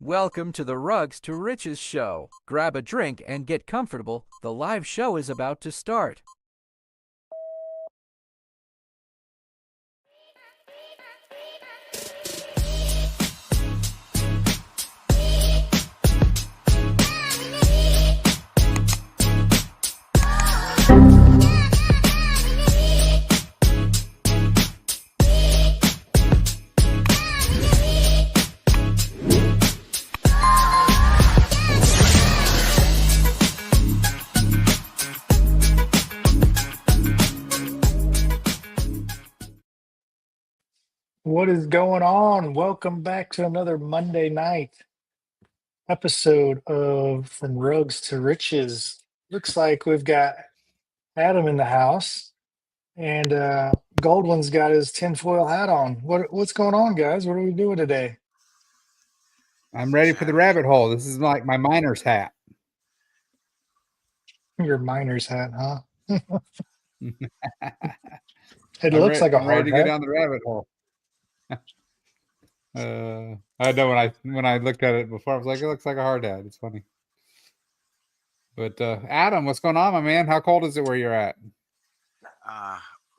Welcome to the Rugs to Riches show. Grab a drink and get comfortable. The live show is about to start. What is going on? Welcome back to another Monday night episode of From Rugs to Riches. Looks like we've got Adam in the house, and Goldwyn's got his tinfoil hat on. What's going on, guys? What are we doing today? I'm ready for the rabbit hole. This is like my miner's hat. Your miner's hat, huh? It I'm looks like a I'm ready hard to go hat. down the rabbit hole. I know when I looked at it before, I was like, it looks like a hard hat. It's funny. But Adam, what's going on, my man? How cold is it where you're at?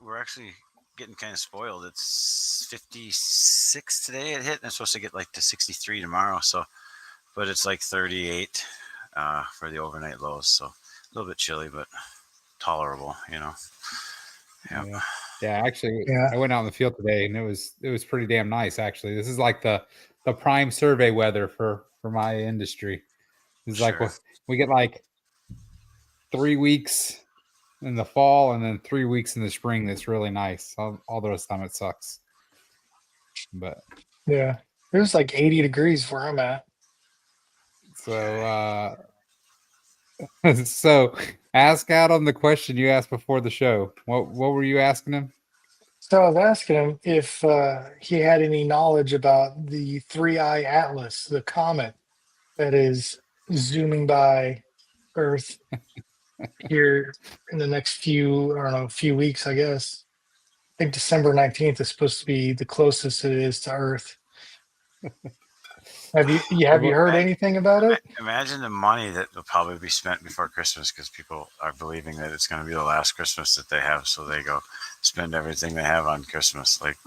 We're actually getting kind of spoiled. It's 56 today. It hit, and it's supposed to get like to 63 tomorrow. So, but it's like 38 for the overnight lows. So a little bit chilly, but tolerable. Yep. Yeah. Actually, Yeah. I went out in the field today, and it was pretty damn nice. Actually, this is like the prime survey weather for my industry. It's like Sure. we get like 3 weeks in the fall and then 3 weeks in the spring. That's really nice. All the rest of the time it sucks. But Yeah, it was like 80 degrees where I'm at. so so ask Adam the question you asked before the show. What were you asking him? So I was asking him if he had any knowledge about the Three-Eye Atlas, the comet that is zooming by Earth here in the next few weeks, I guess. I think December 19th is supposed to be the closest it is to Earth. Have you heard anything about it? Imagine the money that will probably be spent before Christmas because people are believing that it's going to be the last Christmas that they have, so they go spend everything they have on Christmas. Like,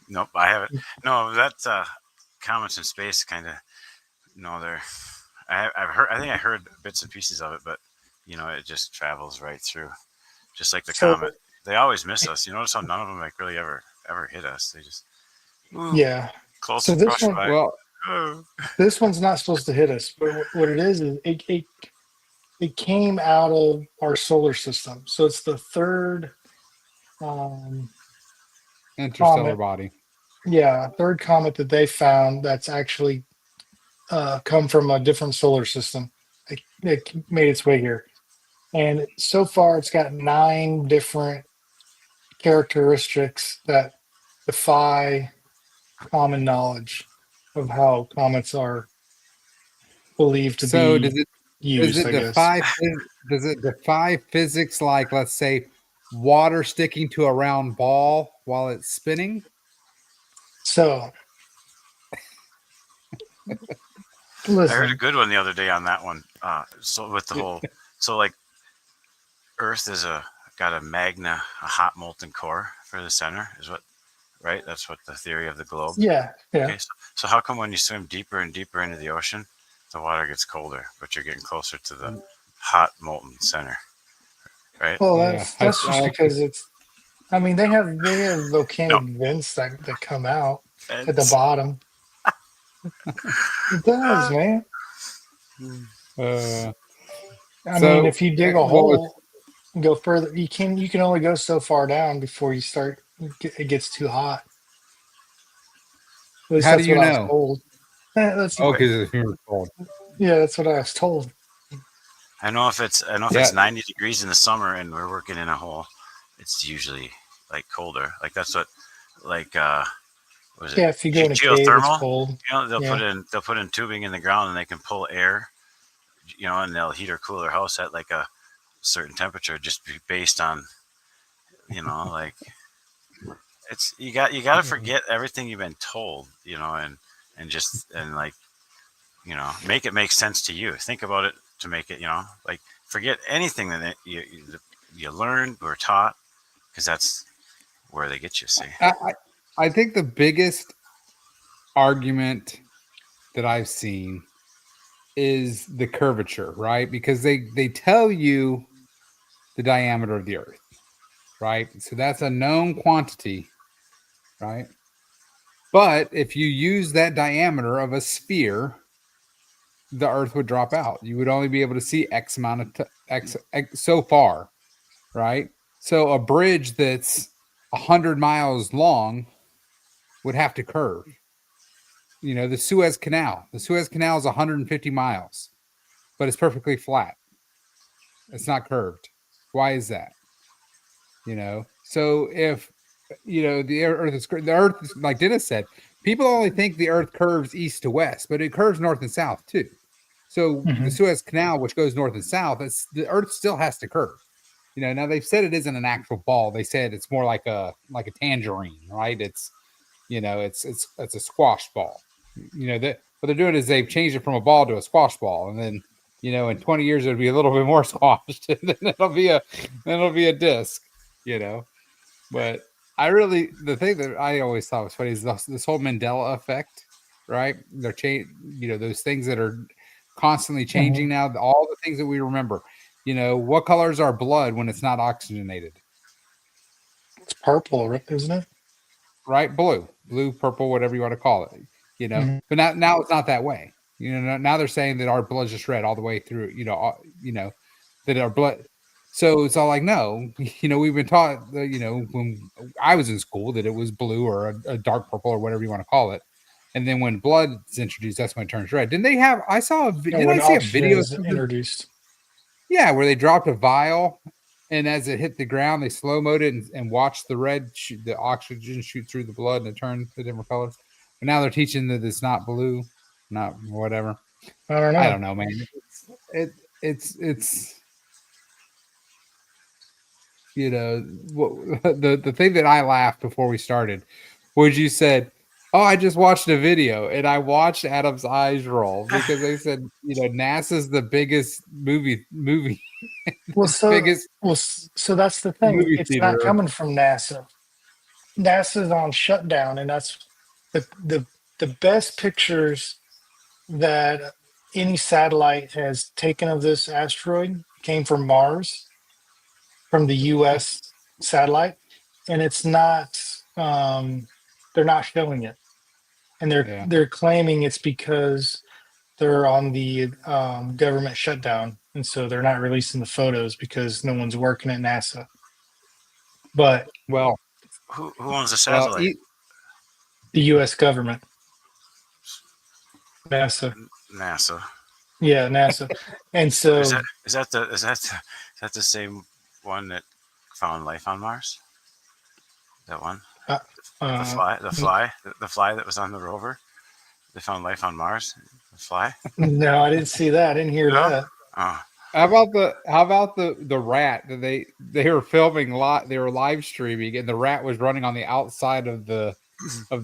nope, I haven't. No, that's Comets in Space kind of. No, they're. I've heard. I think I heard bits and pieces of it, but it just travels right through, just like the So comet. They always miss us. You notice how none of them like really ever hit us. They just yeah. close So to this brush one by. Well, this one's not supposed to hit us, but what it is it came out of our solar system. So it's the third interstellar comet. body. Yeah, third comet that they found that's actually come from a different solar system. It made its way here, and so far it's got 9 different characteristics that defy common knowledge of how comets are believed to So be does used, it I guess. defy physics, like, let's say, water sticking to a round ball while it's spinning? So I heard a listen, good one the other day on that one. So with the whole, so like Earth is got a hot molten core for the center, is what, right? That's what the theory of the globe. yeah, Okay, so how come when you swim deeper and deeper into the ocean, the water gets colder, but you're getting closer to the hot molten center, right? well, Yeah, that's just because it's. I mean, they have No, volcanic vents that come out at the it's, bottom. It does, man. uh, I mean, so if you dig a what was hole and go further, you can only go so far down before you start. It gets too hot. At least how do that's you what I was know? told. That's Oh, wait, because it's cold. yeah, that's what I was told. I know if it's Yeah. 90 degrees in the summer and we're working in a hole, it's usually like colder. Like that's what, like was it Yeah, if you go in a cave, it's geothermal? cold. They'll Yeah. put in tubing in the ground and they can pull air, and they'll heat or cool their house at like a certain temperature just based on, like it's you got to forget everything you've been told, and like make it make sense to you. Think about it to make it, like forget anything that you learned or taught, because that's where they get you. See, I think the biggest argument that I've seen is the curvature, right? Because they tell you the diameter of the Earth, right? So that's a known quantity, right? But if you use that diameter of a sphere, the Earth would drop out. You would only be able to see X amount of X so far, right? So a bridge that's 100 miles long would have to curve. The Suez Canal. The Suez Canal is 150 miles, but it's perfectly flat. It's not curved. Why is that? So if the Earth is, like Dennis said, people only think the Earth curves east to west, but it curves north and south too. So the Suez Canal, which goes north and south, the Earth still has to curve. Now they've said it isn't an actual ball. They said it's more like a tangerine, right? It's it's a squash ball. That what they're doing is they've changed it from a ball to a squash ball, and then in 20 years it'll be a little bit more squashed, and then it'll be a disc. But the thing that I always thought was funny is this whole Mandela effect, right? They're those things that are constantly changing now. All the things that we remember. What color is our blood when it's not oxygenated? It's purple, isn't it? Right, blue, purple, whatever you want to call it. But now it's not that way. Now they're saying that our blood's just red all the way through. That our blood. So it's all like, no, we've been taught, when I was in school, that it was blue or a dark purple or whatever you want to call it. And then when blood is introduced, that's when it turns red. Didn't they have, I saw, didn't I see a video is introduced? Yeah, where they dropped a vial and as it hit the ground, they slow-moed it and watched the oxygen shoot through the blood and it turned to different colors. But now they're teaching that it's not blue, not whatever. I don't know, man. It's the thing that I laughed before we started was you said, "Oh, I just watched a video," and I watched Adam's eyes roll because they said, NASA's the biggest movie. Well, so biggest so that's the thing. movie It's theater. not coming from NASA. NASA's on shutdown, and that's the best pictures that any satellite has taken of this asteroid came from Mars, from the U.S. satellite, and it's not. They're not showing it, and they're claiming it's because they're on the government shutdown, and so they're not releasing the photos because no one's working at NASA. But Well, who owns the satellite? the U.S. government, NASA. NASA. Yeah, NASA. And so is that the same one that found life on Mars? That one? The fly that was on the rover. They found life on Mars. The fly. No, I didn't see that. I didn't hear that. Oh. How about the rat that they were filming they were live streaming and the rat was running on the outside of the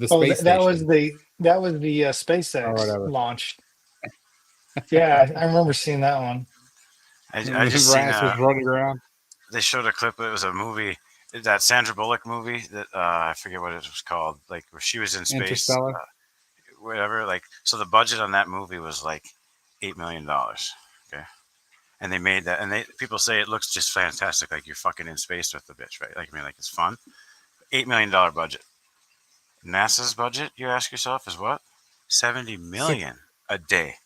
space station. That was the SpaceX launch. Yeah, I remember seeing that one. I just seen was running around. They showed a clip. It was a movie, that Sandra Bullock movie that I forget what it was called. Like where she was in space. Interstellar. Whatever. Like so, the budget on that movie was like $8 million. Okay, and they made that, and people say it looks just fantastic, like you're fucking in space with the bitch, right? Like like it's fun. $8 million budget. NASA's budget, you ask yourself, is what? $70 million a day.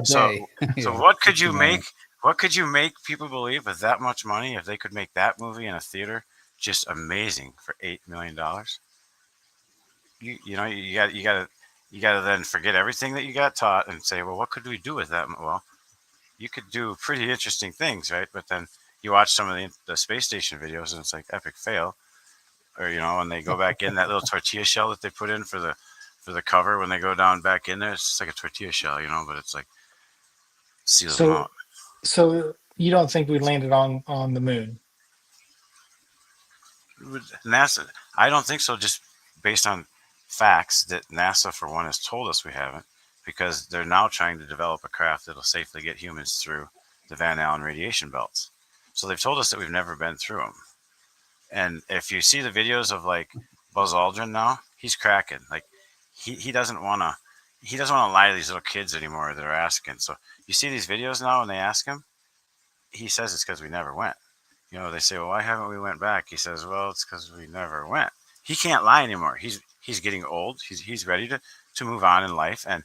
So what could you make? What could you make people believe with that much money if they could make that movie in a theater just amazing for $8 million? You gotta then forget everything that you got taught and say, well, what could we do with that? Well, you could do pretty interesting things, right? But then you watch some of the space station videos and it's like epic fail. Or when they go back in, that little tortilla shell that they put in for the cover, when they go down back in there, it's just like a tortilla shell, but it's like seals them out. So you don't think we landed on the moon? NASA, I don't think so. Just based on facts that NASA, for one, has told us we haven't, because they're now trying to develop a craft that'll safely get humans through the Van Allen radiation belts. So they've told us that we've never been through them. And if you see the videos of like Buzz Aldrin now, he's cracking. Like he doesn't want to lie to these little kids anymore that are asking. So you see these videos now when they ask him, he says it's because we never went. You know, they say, well, why haven't we went back? He says, well, it's because we never went. He can't lie anymore. He's getting old. He's ready to move on in life, and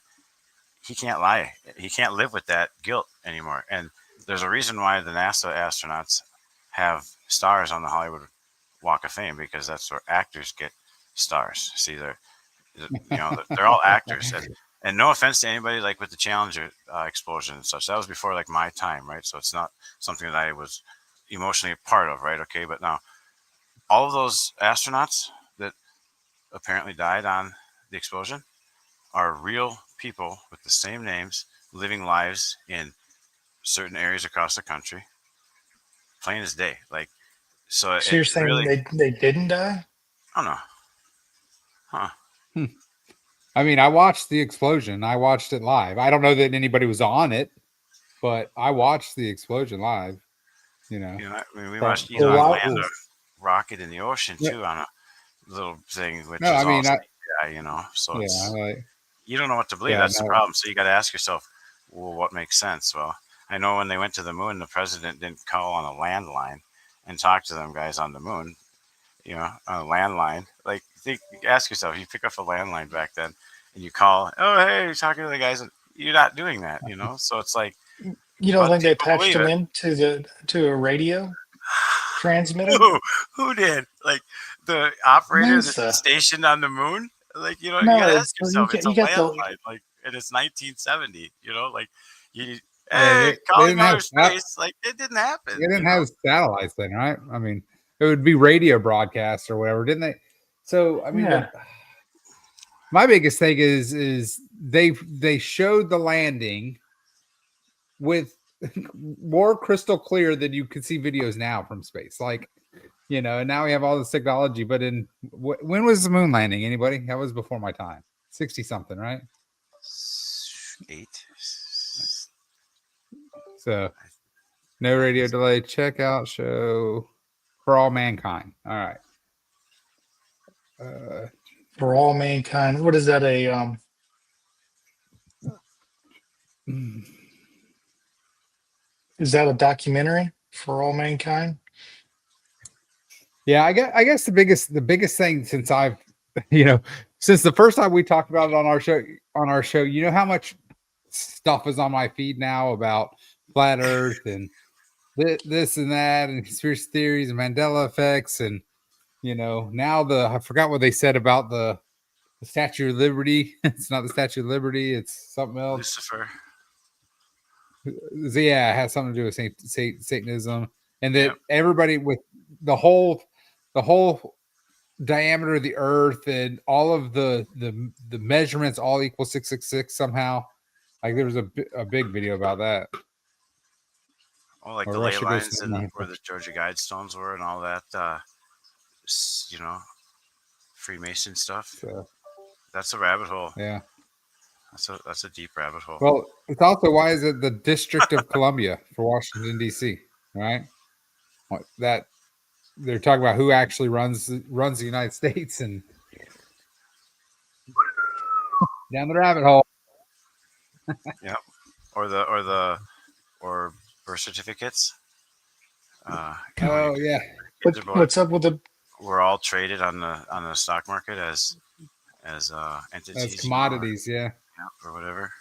he can't lie. He can't live with that guilt anymore. And there's a reason why the NASA astronauts have stars on the Hollywood Walk of Fame, because that's where actors get stars. See, they're all actors. And no offense to anybody, like with the Challenger explosion and such, that was before like my time, right? So it's not something that I was emotionally a part of, right? Okay, but now all of those astronauts that apparently died on the explosion are real people with the same names, living lives in certain areas across the country, plain as day. Like, so you're saying really, they didn't die? I don't know, huh? I mean, I watched the explosion. I watched it live. I don't know that anybody was on it, but I watched the explosion live. You know, I mean, we watched Elon land a rocket in the ocean too, yeah, on a little thing, which no, is I mean, all so yeah, it's, like, you don't know what to believe. yeah, That's the no, problem. So you got to ask yourself, well, what makes sense? Well, I know when they went to the moon, the president didn't call on a landline and talk to them guys on the moon, on a landline. Like, ask yourself, you pick up a landline back then and you call, oh, hey, you're talking to the guys. You're not doing that, So it's like, You don't but think they people patched believe him it. into a radio transmitter? Who did? Like the operator that's NASA. stationed on the moon? Like, you No, got to it's ask yourself, it's a you got the landline. Like, and it's 1970, like, you, yeah, hey, they calling didn't have outer space. Like, it didn't happen, they didn't have satellites then, right? I mean, it would be radio broadcasts or whatever, didn't they? So, I mean, yeah. my biggest thing is they showed the landing with more crystal clear than you could see videos now from space. Like, and now we have all this technology. But when was the moon landing? Anybody? That was before my time. 60 something, right? 8. So no radio delay. Check out show for all mankind. All right. For all mankind. What is that? Is that a documentary for all mankind? Yeah, I guess the biggest thing since I've since the first time we talked about it on our show, you know how much stuff is on my feed now about flat Earth and this and that and conspiracy theories and Mandela effects, and now I forgot what they said about the Statue of Liberty. It's not the Statue of Liberty, it's something else. Lucifer. Yeah, it has something to do with Satanism, and that everybody with the whole diameter of the Earth and all of the measurements all equal 666 somehow. Like, there was a big video about that. Oh, like the ley lines and where the Georgia Guidestones were and all that, Freemason stuff. So, that's a rabbit hole. Yeah. That's a deep rabbit hole. Well, it's also, why is it the District of Columbia for Washington, D.C., right? That they're talking about who actually runs the United States, and down the rabbit hole. Yeah. Or birth certificates. Oh yeah. What's up with the? We're all traded on the stock market as entities, as commodities, or whatever.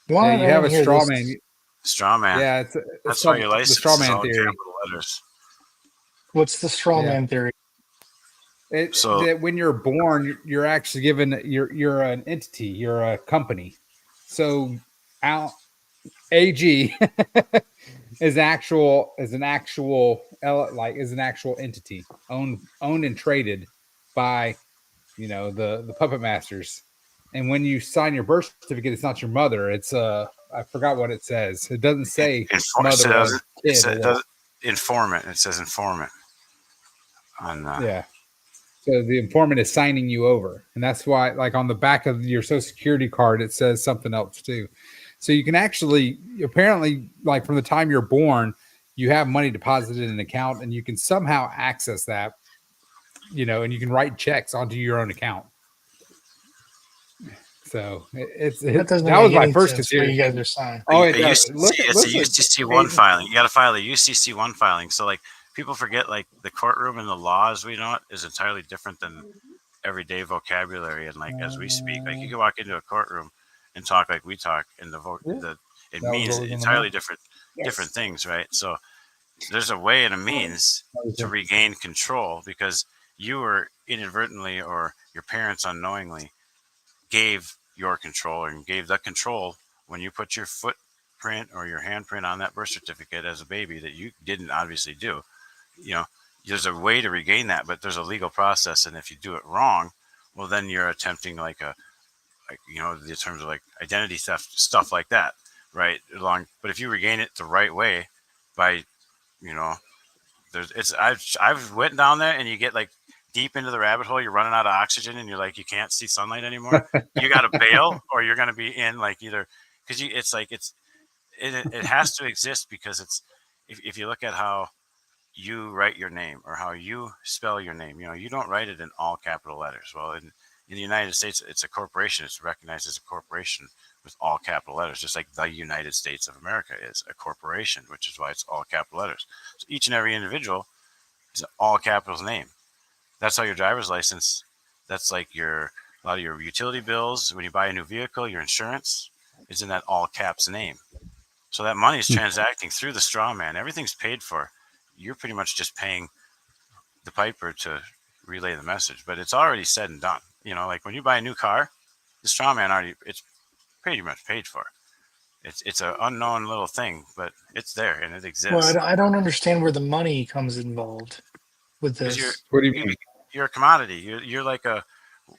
Why you have a straw man. Straw man. Yeah, that's why your license the straw man is all theory. capital letters. What's the straw man theory? So that when you're born, you're actually given you're an entity, you're a company. So AG is an actual entity owned and traded by the puppet masters. And when you sign your birth certificate, it's not your mother. It's I forgot what it says. It doesn't say mother. It does informant. It says informant on yeah. So the informant is signing you over, and that's why, like on the back of your Social Security card, it says something else too. So you can actually, apparently, like from the time you're born, you have money deposited in an account, and you can somehow access that, and you can write checks onto your own account. So That doesn't that was make my any first sense what you consideration. guys are saying. Oh, A it does. UCC, it's a UCC1 filing. You got to file a UCC1 filing. So like people forget, like the courtroom and the law as we know it is entirely different than everyday vocabulary. And like as we speak, like you can walk into a courtroom and talk like we talk, and it means entirely different things, right? So there's a way and a means to regain control because you were inadvertently or your parents unknowingly gave your control and gave the control when you put your footprint or your handprint on that birth certificate as a baby that you didn't obviously do. There's a way to regain that, but there's a legal process, and if you do it wrong, well, then you're attempting the terms of like identity theft, stuff like that, right? But if you regain it the right way, by I've went down there and you get like deep into the rabbit hole, you're running out of oxygen and you're like, you can't see sunlight anymore. You got to bail or you're going to be in like either because it has to exist because if you look at how you write your name or how you spell your name, you don't write it in all capital letters. Well, in the United States, it's a corporation. It's recognized as a corporation with all capital letters, just like the United States of America is a corporation, which is why it's all capital letters. So each and every individual is an all capitals name. That's how your driver's license, that's like a lot of your utility bills. When you buy a new vehicle, your insurance is in that all caps name. So that money is transacting through the straw man. Everything's paid for. You're pretty much just paying the piper to relay the message, but it's already said and done. Like when you buy a new car, the straw man it's pretty much paid for. It's an unknown little thing, but it's there and it exists. Well, I don't understand where the money comes involved with this. What do you mean? You're a commodity. You're like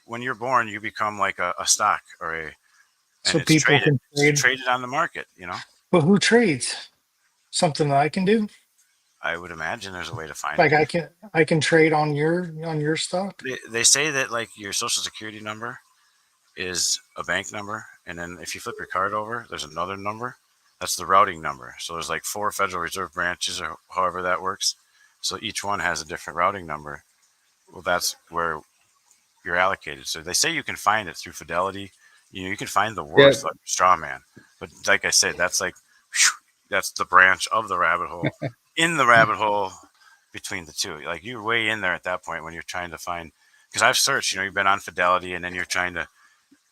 when you're born, you become like a stock So it's people traded. can trade. It's traded on the market. Well, who trades? Something that I can do? I would imagine there's a way to find Like it. I can trade on your stock. They say that like your social security number is a bank number, and then if you flip your card over, there's another number. That's the routing number. So there's like 4 Federal Reserve branches or however that works. So each one has a different routing number. Well, that's where you're allocated. So they say you can find it through Fidelity. You can find the worst straw man. But like I said, that's like that's the branch of the rabbit hole. In the rabbit hole between the two. Like you're way in there at that point when you're trying to find, because I've searched, you've been on Fidelity and then you're trying to,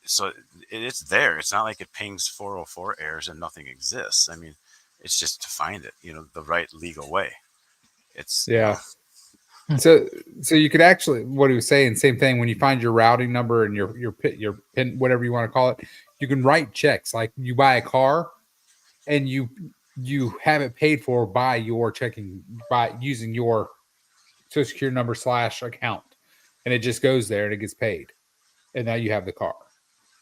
so it's there. It's not like it pings 404 errors and nothing exists. I mean, it's just to find it, the right legal way. It's So you could actually, what he was saying, same thing. When you find your routing number and your PIN, whatever you want to call it, you can write checks. Like you buy a car, and you have it paid for by using your Social Security number / account, and it just goes there and it gets paid, and now you have the car,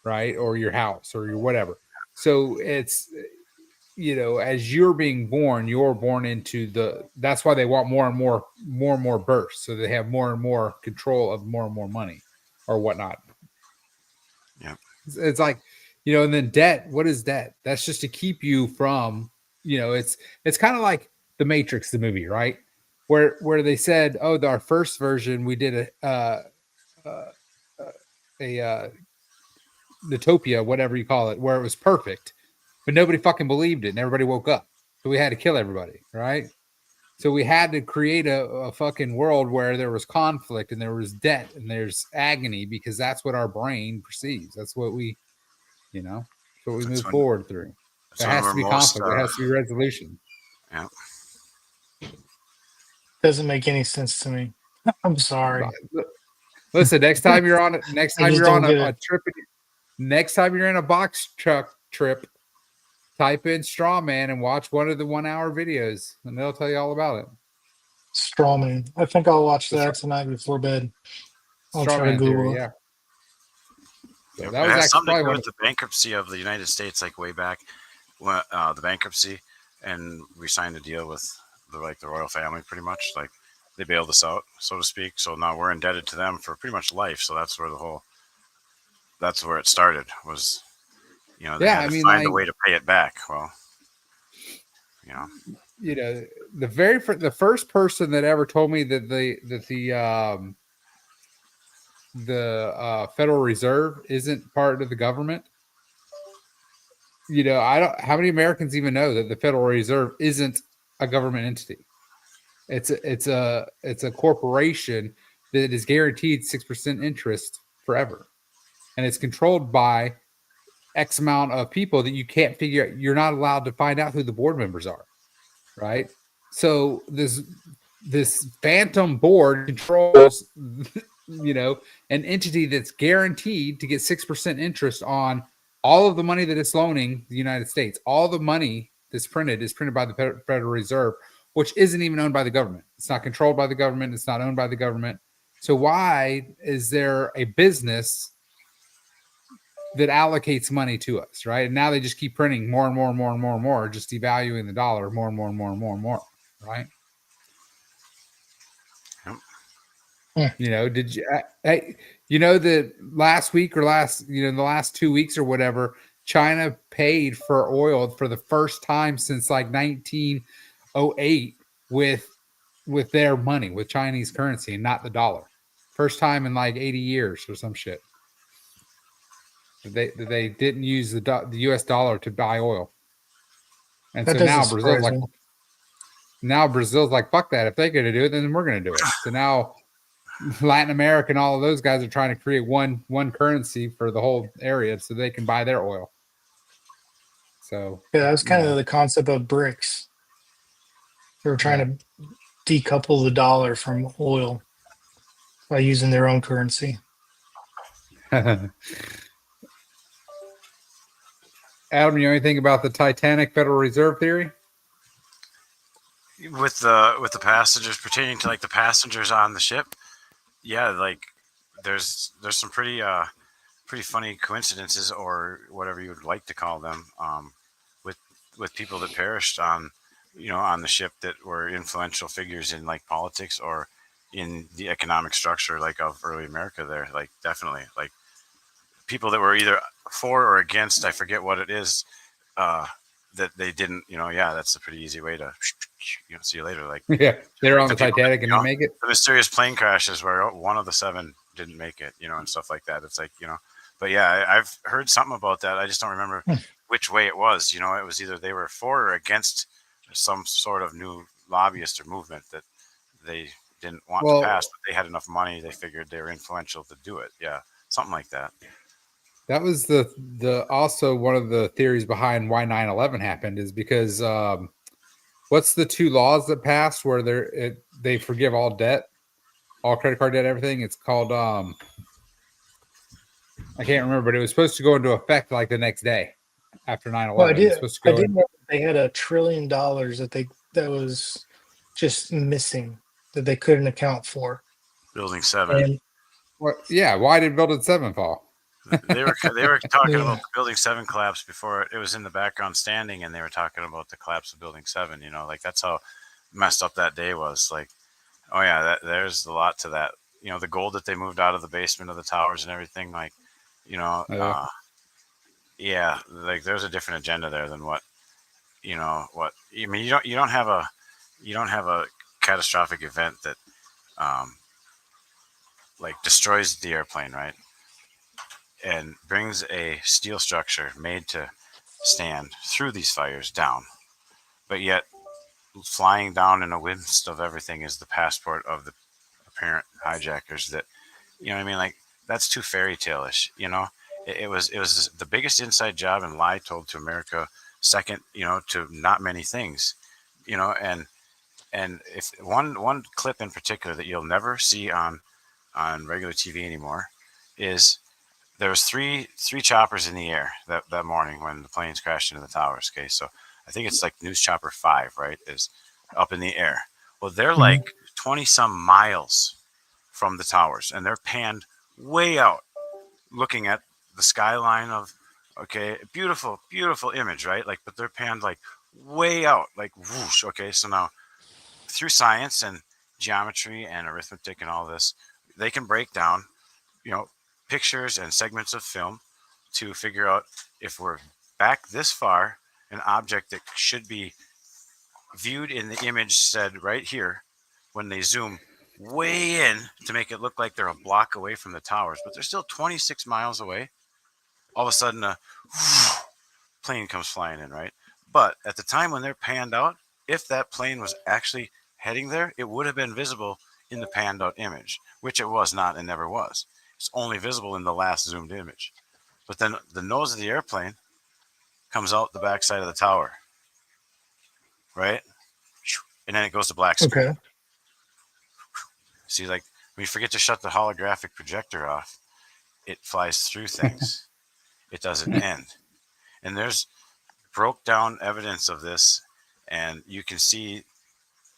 right, or your house or your whatever. So it's as you're being born, you're born into that's why they want more and more births, so they have more and more control of more and more money or whatnot. Yeah, it's like and then debt. What is debt? That's just to keep you from it's kind of like the Matrix, the movie, right, where they said, our first version we did a Utopia, whatever you call it, where it was perfect. But nobody fucking believed it, and everybody woke up. So we had to kill everybody, right? So we had to create a fucking world where there was conflict and there was debt and there's agony, because that's what our brain perceives. That's what we, that's what we move forward through. There has to be conflict. There has to be resolution. Yeah. Doesn't make any sense to me. I'm sorry. Listen, next time you're on a trip, next time you're in a box truck trip, type in straw man and watch one of the 1-hour videos, and they'll tell you all about it. Straw man. I think I'll watch that tonight before bed. I'll try to Google it. Yeah. So that was actually probably with the bankruptcy of the United States, like way back when the bankruptcy, and we signed a deal with the royal family, pretty much. Like they bailed us out, so to speak. So now we're indebted to them for pretty much life. So that's where it started. Was they Yeah, had I to mean, find a like, way to pay it back. Well, you know, the first person that ever told me that the Federal Reserve isn't part of the government. I don't. How many Americans even know that the Federal Reserve isn't a government entity? It's a corporation that is guaranteed 6% interest forever, and it's controlled by X amount of people that you can't figure out. You're not allowed to find out who the board members are, right? So this phantom board controls, an entity that's guaranteed to get 6% interest on all of the money that it's loaning the United States. All the money that's printed is printed by the Federal Reserve, which isn't even owned by the government. It's not controlled by the government. It's not owned by the government. So why is there a business that allocates money to us, right? And now they just keep printing more and more and more and more and more, just devaluing the dollar more and more and more and more and more, right? yep. Did you? Hey, that last week or the last 2 weeks or whatever, China paid for oil for the first time since like 1908 with their money, with Chinese currency, and not the dollar. First time in like 80 years or some shit. They didn't use the U.S. dollar to buy oil, and That so doesn't now surprise me. Brazil's like, fuck that. If they're going to do it, then we're going to do it. So now Latin America and all of those guys are trying to create one currency for the whole area so they can buy their oil. So Yeah, that was kind of the concept of BRICS. They were trying to decouple the dollar from oil by using their own currency. Adam, you know anything about the Titanic Federal Reserve theory? With the passengers, pertaining to like the passengers on the ship, yeah, like there's some pretty funny coincidences, or whatever you would like to call them, with people that perished on the ship that were influential figures in like politics or in the economic structure like of early America. There, like definitely like people that were either for or against. I forget what it is. That they didn't. Yeah, that's a pretty easy way to see you later. Like Yeah, they're on the the people, Titanic and didn't make it. the mysterious plane crashes where one of the seven didn't make it, and stuff like that. It's like, but yeah, I've heard something about that. I just don't remember which way it was. It was either they were for or against some sort of new lobbyist or movement that they didn't want to pass, but they had enough money. They figured they were influential to do it. Yeah. Something like that. That was the also one of the theories behind why 9/11 happened, is because what's the two laws that passed where they forgive all debt, all credit card debt, everything? It's called I can't remember, but it was supposed to go into effect like the next day after 9/11. Well, It's supposed to I go did in. know they had $1 trillion that was just missing that they couldn't account for. Building 7. And Yeah, why did Building 7 fall? They were talking Yeah. about the Building 7 collapse before it was in the background standing, and they were talking about the collapse of Building 7. Like that's how messed up that day was. Like, oh yeah, there's a lot to that. The gold that they moved out of the basement of the towers and everything. Like, yeah, like there's a different agenda there than what what I mean. You don't have a catastrophic event that like destroys the airplane, right? And brings a steel structure made to stand through these fires down. But yet, flying down in the midst of everything is the passport of the apparent hijackers. That, what I mean? Like, that's too fairy tale-ish, It was the biggest inside job and lie told to America, second, to not many things, and if one clip in particular that you'll never see on regular TV anymore is there was three choppers in the air that morning when the planes crashed into the towers. Okay, so I think it's like News Chopper 5, right, is up in the air. Well, they're like 20 some miles from the towers, and they're panned way out, looking at the skyline of, okay, beautiful image, right? Like, but they're panned like way out, like whoosh. Okay, so now through science and geometry and arithmetic and all this, they can break down, pictures and segments of film to figure out if we're back this far, an object that should be viewed in the image said right here, when they zoom way in to make it look like they're a block away from the towers, but they're still 26 miles away. All of a sudden, a plane comes flying in, right? But at the time when they're panned out, if that plane was actually heading there, it would have been visible in the panned out image, which it was not and never was. It's only visible in the last zoomed image. But then the nose of the airplane comes out the backside of the tower, right? And then it goes to black screen. Okay. See, like when you forget to shut the holographic projector off, it flies through things. It doesn't end. And there's broke down evidence of this, and you can see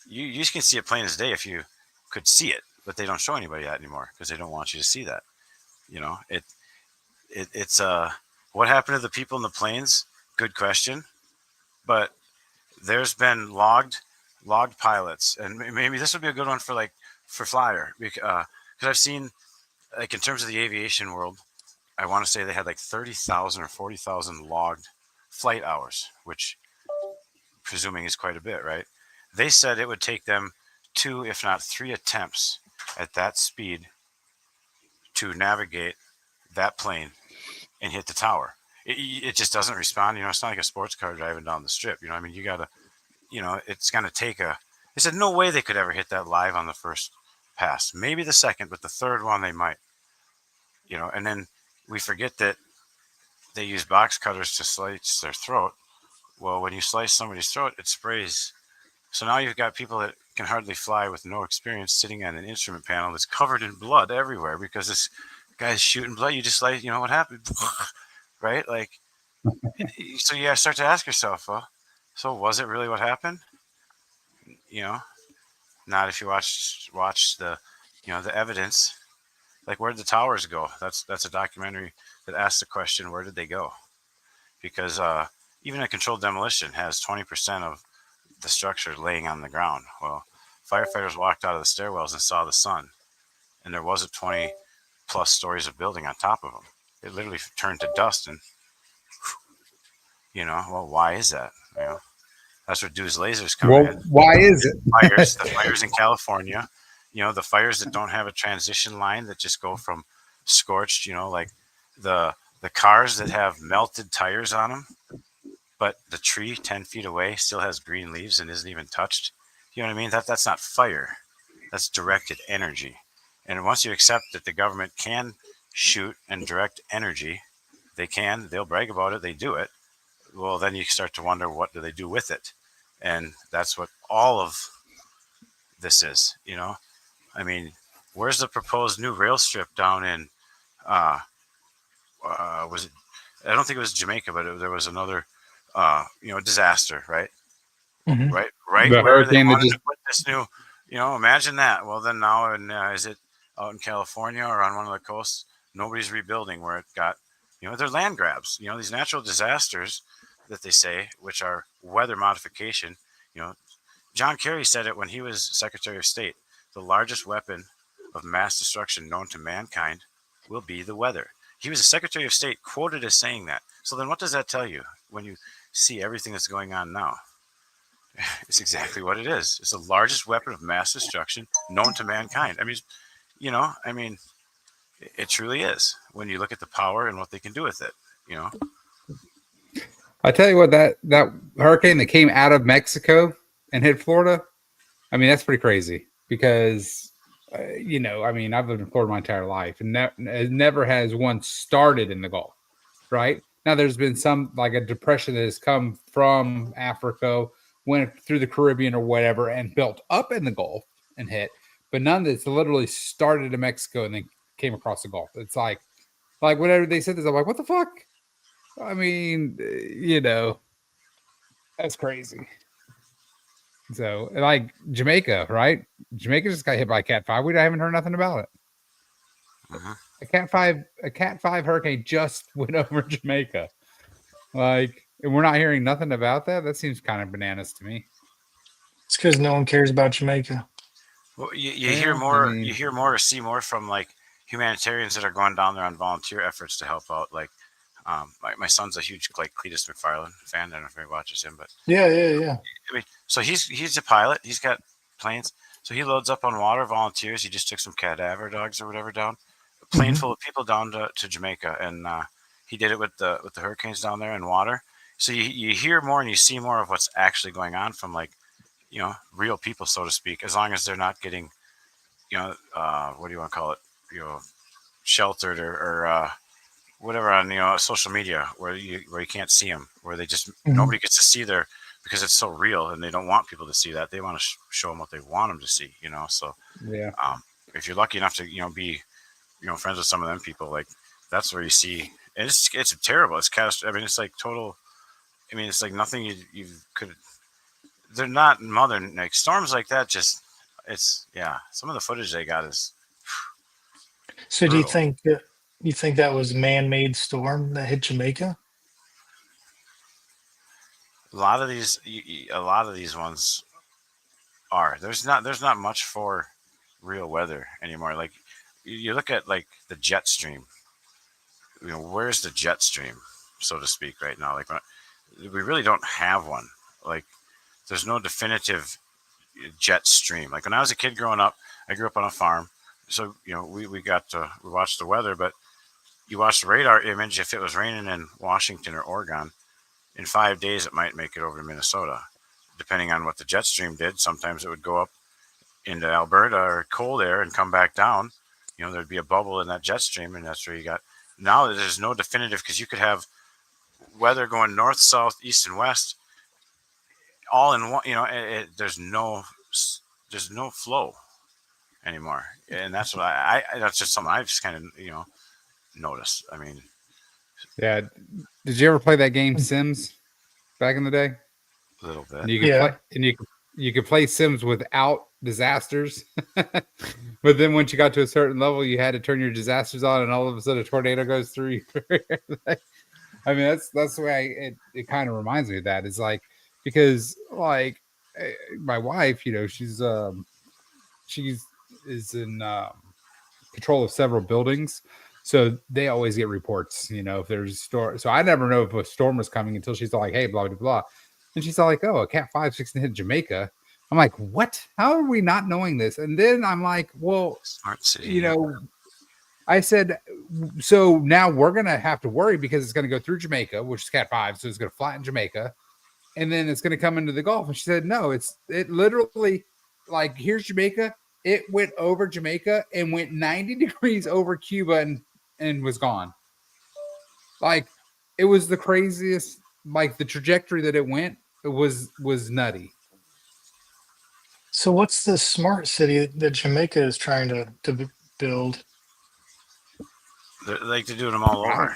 you can see it plain as day if you could see it, but they don't show anybody that anymore because they don't want you to see that. It's what happened to the people in the planes? Good question. But there's been logged pilots, and maybe this would be a good one for Flyer, because I've seen, like, in terms of the aviation world, I want to say they had like 30,000 or 40,000 logged flight hours, which presuming is quite a bit, right? They said it would take them 2, if not 3 attempts at that speed to navigate that plane and hit the tower. It just doesn't respond. It's not like a sports car driving down the strip. I mean, you got to, it's going to take they said no way they could ever hit that live on the first pass. Maybe the second, but the third one they might. And then we forget that they use box cutters to slice their throat. Well, when you slice somebody's throat, it sprays. So now you've got people that can hardly fly with no experience sitting on an instrument panel that's covered in blood everywhere because this guy's shooting blood. You just like, what happened? Right? Like, so you start to ask yourself, well, so was it really what happened? Not if you watch the, the evidence. Like, where did the towers go? That's a documentary that asks the question, where did they go? Because even a controlled demolition has 20% of the structure laying on the ground. Well, firefighters walked out of the stairwells and saw the sun, and there wasn't 20 plus stories of building on top of them. It literally turned to dust, and well, why is that? That's where Dew's lasers come in. Why is it? The fires in California, the fires that don't have a transition line that just go from scorched, like the cars that have melted tires on them, but the tree 10 feet away still has green leaves and isn't even touched. You know what I mean? That's not fire. That's directed energy. And once you accept that the government can shoot and direct energy, they'll brag about it, they do it. Well, then you start to wonder, what do they do with it? And that's what all of this is, I mean, where's the proposed new rail strip down in, was it, I don't think it was Jamaica, but there was another, disaster, right? Mhm. Right The where they hurricane that wanted just- to put this new, imagine that. Well, then now, is it out in California or on one of the coasts? Nobody's rebuilding where it got, they're land grabs. These natural disasters that they say, which are weather modification. John Kerry said it when he was Secretary of State. The largest weapon of mass destruction known to mankind will be the weather. He was a Secretary of State quoted as saying that. So then what does that tell you when you see everything that's going on now? It's exactly what it is. It's the largest weapon of mass destruction known to mankind. I mean, it truly is when you look at the power and what they can do with it, I tell you what, that hurricane that came out of Mexico and hit Florida, I mean, that's pretty crazy because, I mean, I've lived in Florida my entire life, and it never has one started in the Gulf, right? Now, there's been some, like a depression that has come from Africa, went through the Caribbean or whatever, and built up in the Gulf and hit, but none that's literally started in Mexico and then came across the Gulf. It's like whenever they said this, I'm like, what the fuck? I mean, that's crazy. So, like Jamaica, right? Jamaica just got hit by a Cat 5. We haven't heard nothing about it. Uh-huh. A Cat 5 hurricane just went over Jamaica. Like, and we're not hearing nothing about that. That seems kind of bananas to me. It's because no one cares about Jamaica. Well, you hear Well, I more, mean, you hear more or see more from like humanitarians that are going down there on volunteer efforts to help out. Like, my son's a huge like Cletus McFarland fan. I don't know if he watches him, but Yeah, yeah, yeah. I mean, so he's a pilot. He's got planes. So he loads up on water volunteers. He just took some cadaver dogs or whatever down, a plane Hmm. full of people down to Jamaica, and he did it with the hurricanes down there and water. So you hear more and you see more of what's actually going on from like real people, so to speak. As long as they're not getting what do you want to call it, sheltered or whatever on social media where you can't see them, where they just Hmm. nobody gets to see their because it's so real and they don't want people to see that. They want to show them what they want them to see. So yeah. if you're lucky enough to be friends with some of them people, like that's where you see. And it's terrible. It's catastrophic. I mean, it's like total. I mean, it's like nothing you could. They're not modern like storms like that. Just it's yeah. Some of the footage they got is So do brutal. you think that was man-made storm that hit Jamaica? A lot of these ones are. There's not much for real weather anymore. Like you look at like the jet stream. Where's the jet stream, so to speak, right now? Like we really don't have one. Like there's no definitive jet stream. Like when I was a kid growing up, I grew up on a farm, so we watched the weather, but you watch the radar image. If it was raining in Washington or Oregon, in 5 days it might make it over to Minnesota, depending on what the jet stream did. Sometimes it would go up into Alberta or cold air and come back down. There'd be a bubble in that jet stream, and that's where you got. Now there's no definitive because you could have weather going north, south, east, and west all in one. There's no flow anymore, and that's what that's just something I've just kind of noticed. I mean, Yeah. Did you ever play that game Sims back in the day? a little bit. And you could play Yeah. and you could play Sims without disasters. But then once you got to a certain level, you had to turn your disasters on, and all of a sudden a tornado goes through you. I mean, that's the way it kind of reminds me of that. It's like because like my wife, she's is in control of several buildings, so they always get reports. If there's a storm, so I never know if a storm was coming until she's all like, "Hey, blah blah blah," and she's all like, "Oh, a Cat 5, 6 hit Jamaica." I'm like, "What? How are we not knowing this?" And then I'm like, "Well, Smart city. you know." I said, so now we're going to have to worry because it's going to go through Jamaica, which is Cat 5. So it's going to flatten Jamaica and then it's going to come into the Gulf. And she said, no, it literally like here's Jamaica. It went over Jamaica and went 90 degrees over Cuba and was gone. Like it was the craziest, like the trajectory that it went, it was nutty. So what's the smart city that Jamaica is trying to build? Like they're doing them all over,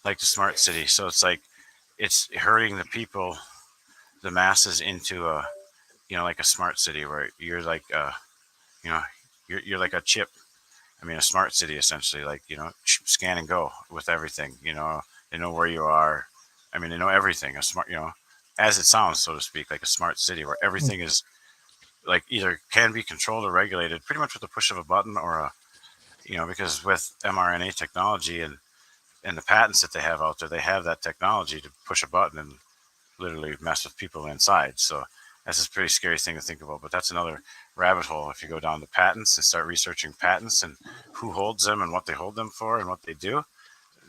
like the smart city. So it's like it's herding the people, the masses into like a smart city where you're like you know you're like a chip. I mean, a smart city essentially, like scan and go with everything. They know where you are. I mean, they know everything. A smart, as it sounds, so to speak, like a smart city where everything is like either can be controlled or regulated pretty much with the push of a button or because with mRNA technology and the patents that they have out there, they have that technology to push a button and literally mess with people inside. So that's a pretty scary thing to think about. But that's another rabbit hole. If you go down to patents and start researching patents and who holds them and what they hold them for and what they do,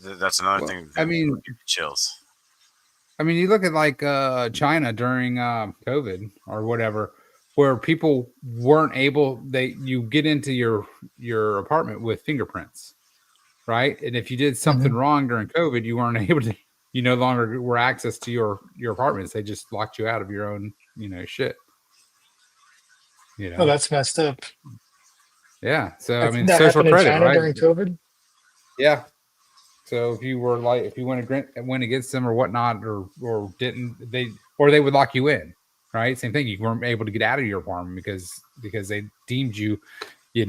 that's another thing that would give you chills. I mean, you look at like China during COVID or whatever, where people weren't able. You get into your apartment with fingerprints, right? And if you did something Mhm. wrong during COVID, you weren't able to. You no longer were access to your apartments. They just locked you out of your own shit. Oh, that's messed up. Yeah. So I mean, That social happened in credit, China right? during COVID. Yeah. So if you were like, if you went against them or whatnot, or didn't they would lock you in, right? Same thing. You weren't able to get out of your apartment because they deemed you, you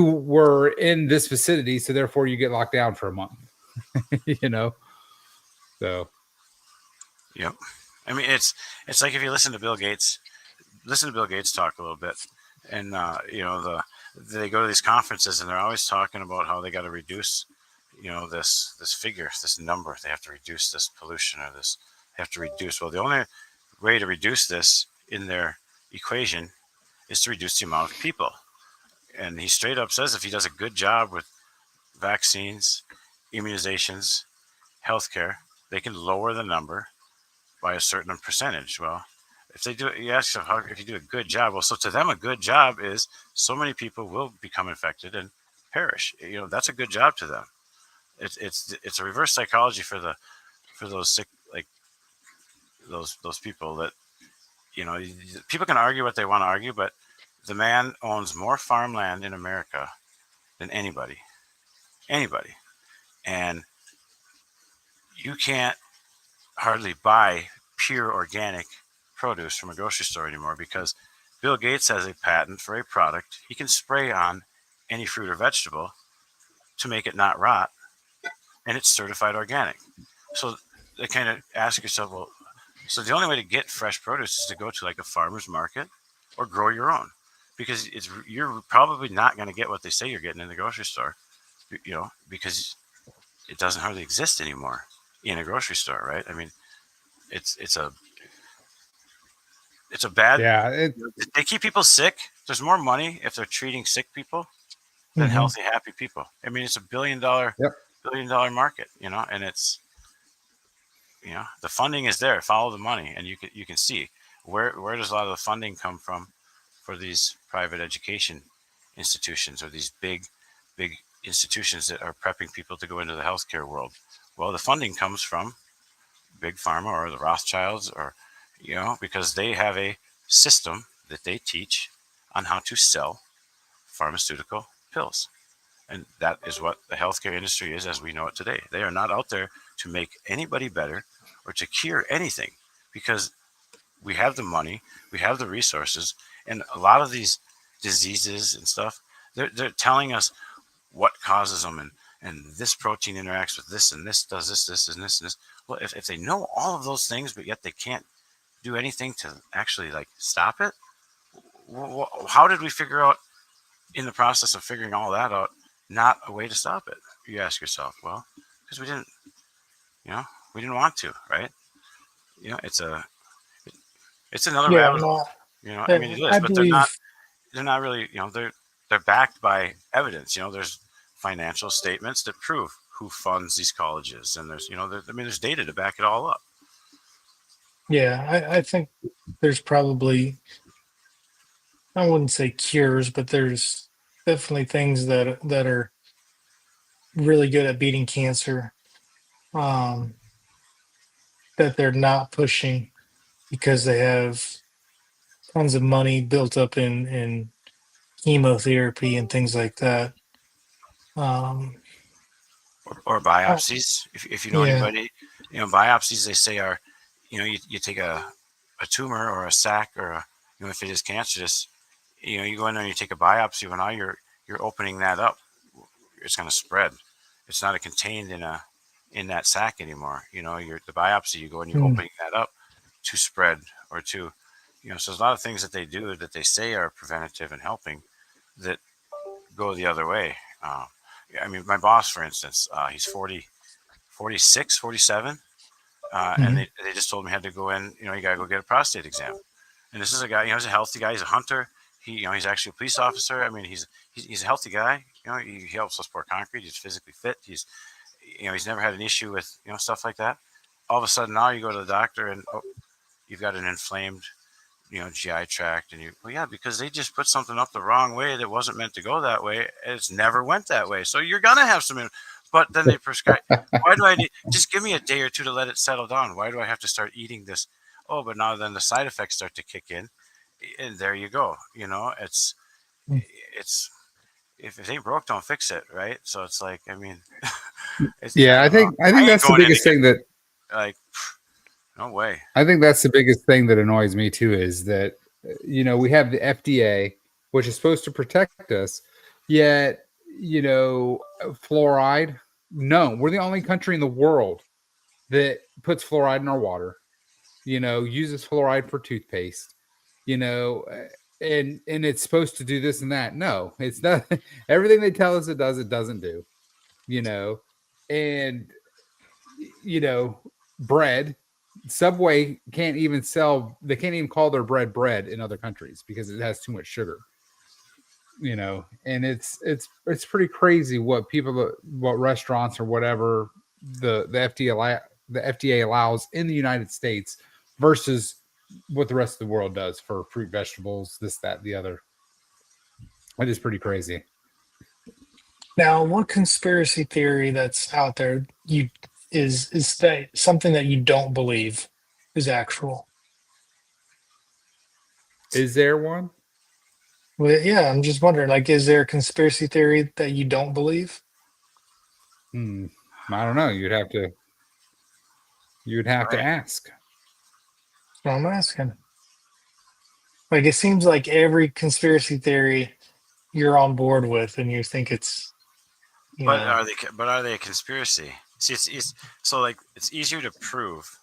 were in this vicinity, so therefore you get locked down for a month. So Yep. I mean, it's like if you listen to Bill Gates, listen to Bill Gates talk a little bit, and they go to these conferences and they're always talking about how they got to reduce, this figure, this number. They have to reduce this pollution or this. They have to reduce. Well, the only way to reduce this in their equation is to reduce the amount of people. And he straight up says if he does a good job with vaccines, immunizations, healthcare, they can lower the number by a certain percentage. Well, if they do, you ask them if you do a good job. Well, so to them, a good job is so many people will become infected and perish. That's a good job to them. It's a reverse psychology for those sick, like those people that people can argue what they want to argue, but the man owns more farmland in America than anybody, and you can't hardly buy pure organic produce from a grocery store anymore because Bill Gates has a patent for a product he can spray on any fruit or vegetable to make it not rot, and it's certified organic. So they kind of ask yourself, well, so the only way to get fresh produce is to go to like a farmer's market or grow your own, because you're probably not going to get what they say you're getting in the grocery store, because it doesn't hardly exist anymore in a grocery store, right? I mean, it's a bad. Yeah, they keep people sick. There's more money if they're treating sick people than healthy, happy people. I mean, it's $1 billion market, and it's the funding is there. Follow the money, and you can see where does a lot of the funding come from for these private education institutions or these big institutions that are prepping people to go into the healthcare world. Well, the funding comes from Big Pharma or the Rothschilds, or because they have a system that they teach on how to sell pharmaceutical pills. And that is what the healthcare industry is as we know it today. They are not out there to make anybody better or to cure anything, because we have the money, we have the resources, and a lot of these diseases and stuff, they're telling us what causes them, and this protein interacts with this, and this does this and this and this. Well, if they know all of those things, but yet they can't do anything to actually stop it, how did we figure out in the process of figuring all that out not a way to stop it? You ask yourself, well, because we didn't want to, right? It's another rabbit hole. I mean, it is, but they're not really, they're backed by evidence. There's financial statements that prove who funds these colleges, and there's data to back it all up. Yeah, I think there's probably, I wouldn't say cures, but there's definitely things that are really good at beating cancer, that they're not pushing because they have tons of money built up in chemotherapy and things like that. Or biopsies. If you know anybody, biopsies they say are, you take a tumor or a sac or if it is cancerous, you go in there and you take a biopsy. Well, now you're opening that up. It's going to spread. It's not contained in that sac anymore. The biopsy, you go and you're opening that up to spread or to, so there's a lot of things that they do that they say are preventative and helping that go the other way. I mean, my boss, for instance, he's 46, 47. And they just told me I had to go in, you got to go get a prostate exam. And this is a guy, he's a healthy guy. He's a hunter. He's actually a police officer. I mean, he's a healthy guy. He helps us pour concrete. He's physically fit. He's never had an issue with, stuff like that. All of a sudden now you go to the doctor and, you've got an inflamed, GI tract. And because they just put something up the wrong way that wasn't meant to go that way. It's never went that way. So you're going to have some, but then they prescribe, why do I need, just give me a day or two to let it settle down. Why do I have to start eating this? Oh, but now then the side effects start to kick in, and there you go. It's if it ain't broke, don't fix it, right? So it's like, I mean, I think that's the biggest thing that, no way. I think that's the biggest thing that annoys me too, is that, we have the FDA, which is supposed to protect us, yet, fluoride. No, we're the only country in the world that puts fluoride in our water, uses fluoride for toothpaste. you know, and it's supposed to do this and that. No, it's not. Everything they tell us it does, it doesn't do, you know, and you know, bread. Subway can't even sell. They can't even call their bread in other countries because it has too much sugar. You know, and it's pretty crazy what what restaurants or whatever the FDA allows in the United States versus what the rest of the world does for fruit, vegetables, this, that, the other. It is pretty crazy. Now, what conspiracy theory that's out there is that something that you don't believe is actual? Is there one? Well, yeah, I'm just wondering, like, is there a conspiracy theory that you don't believe? I don't know. You'd have to Right. ask. That's what I'm asking. Like, it seems like every conspiracy theory you're on board with, and you think it's, you But know, are they a conspiracy? See, it's so like it's easier to prove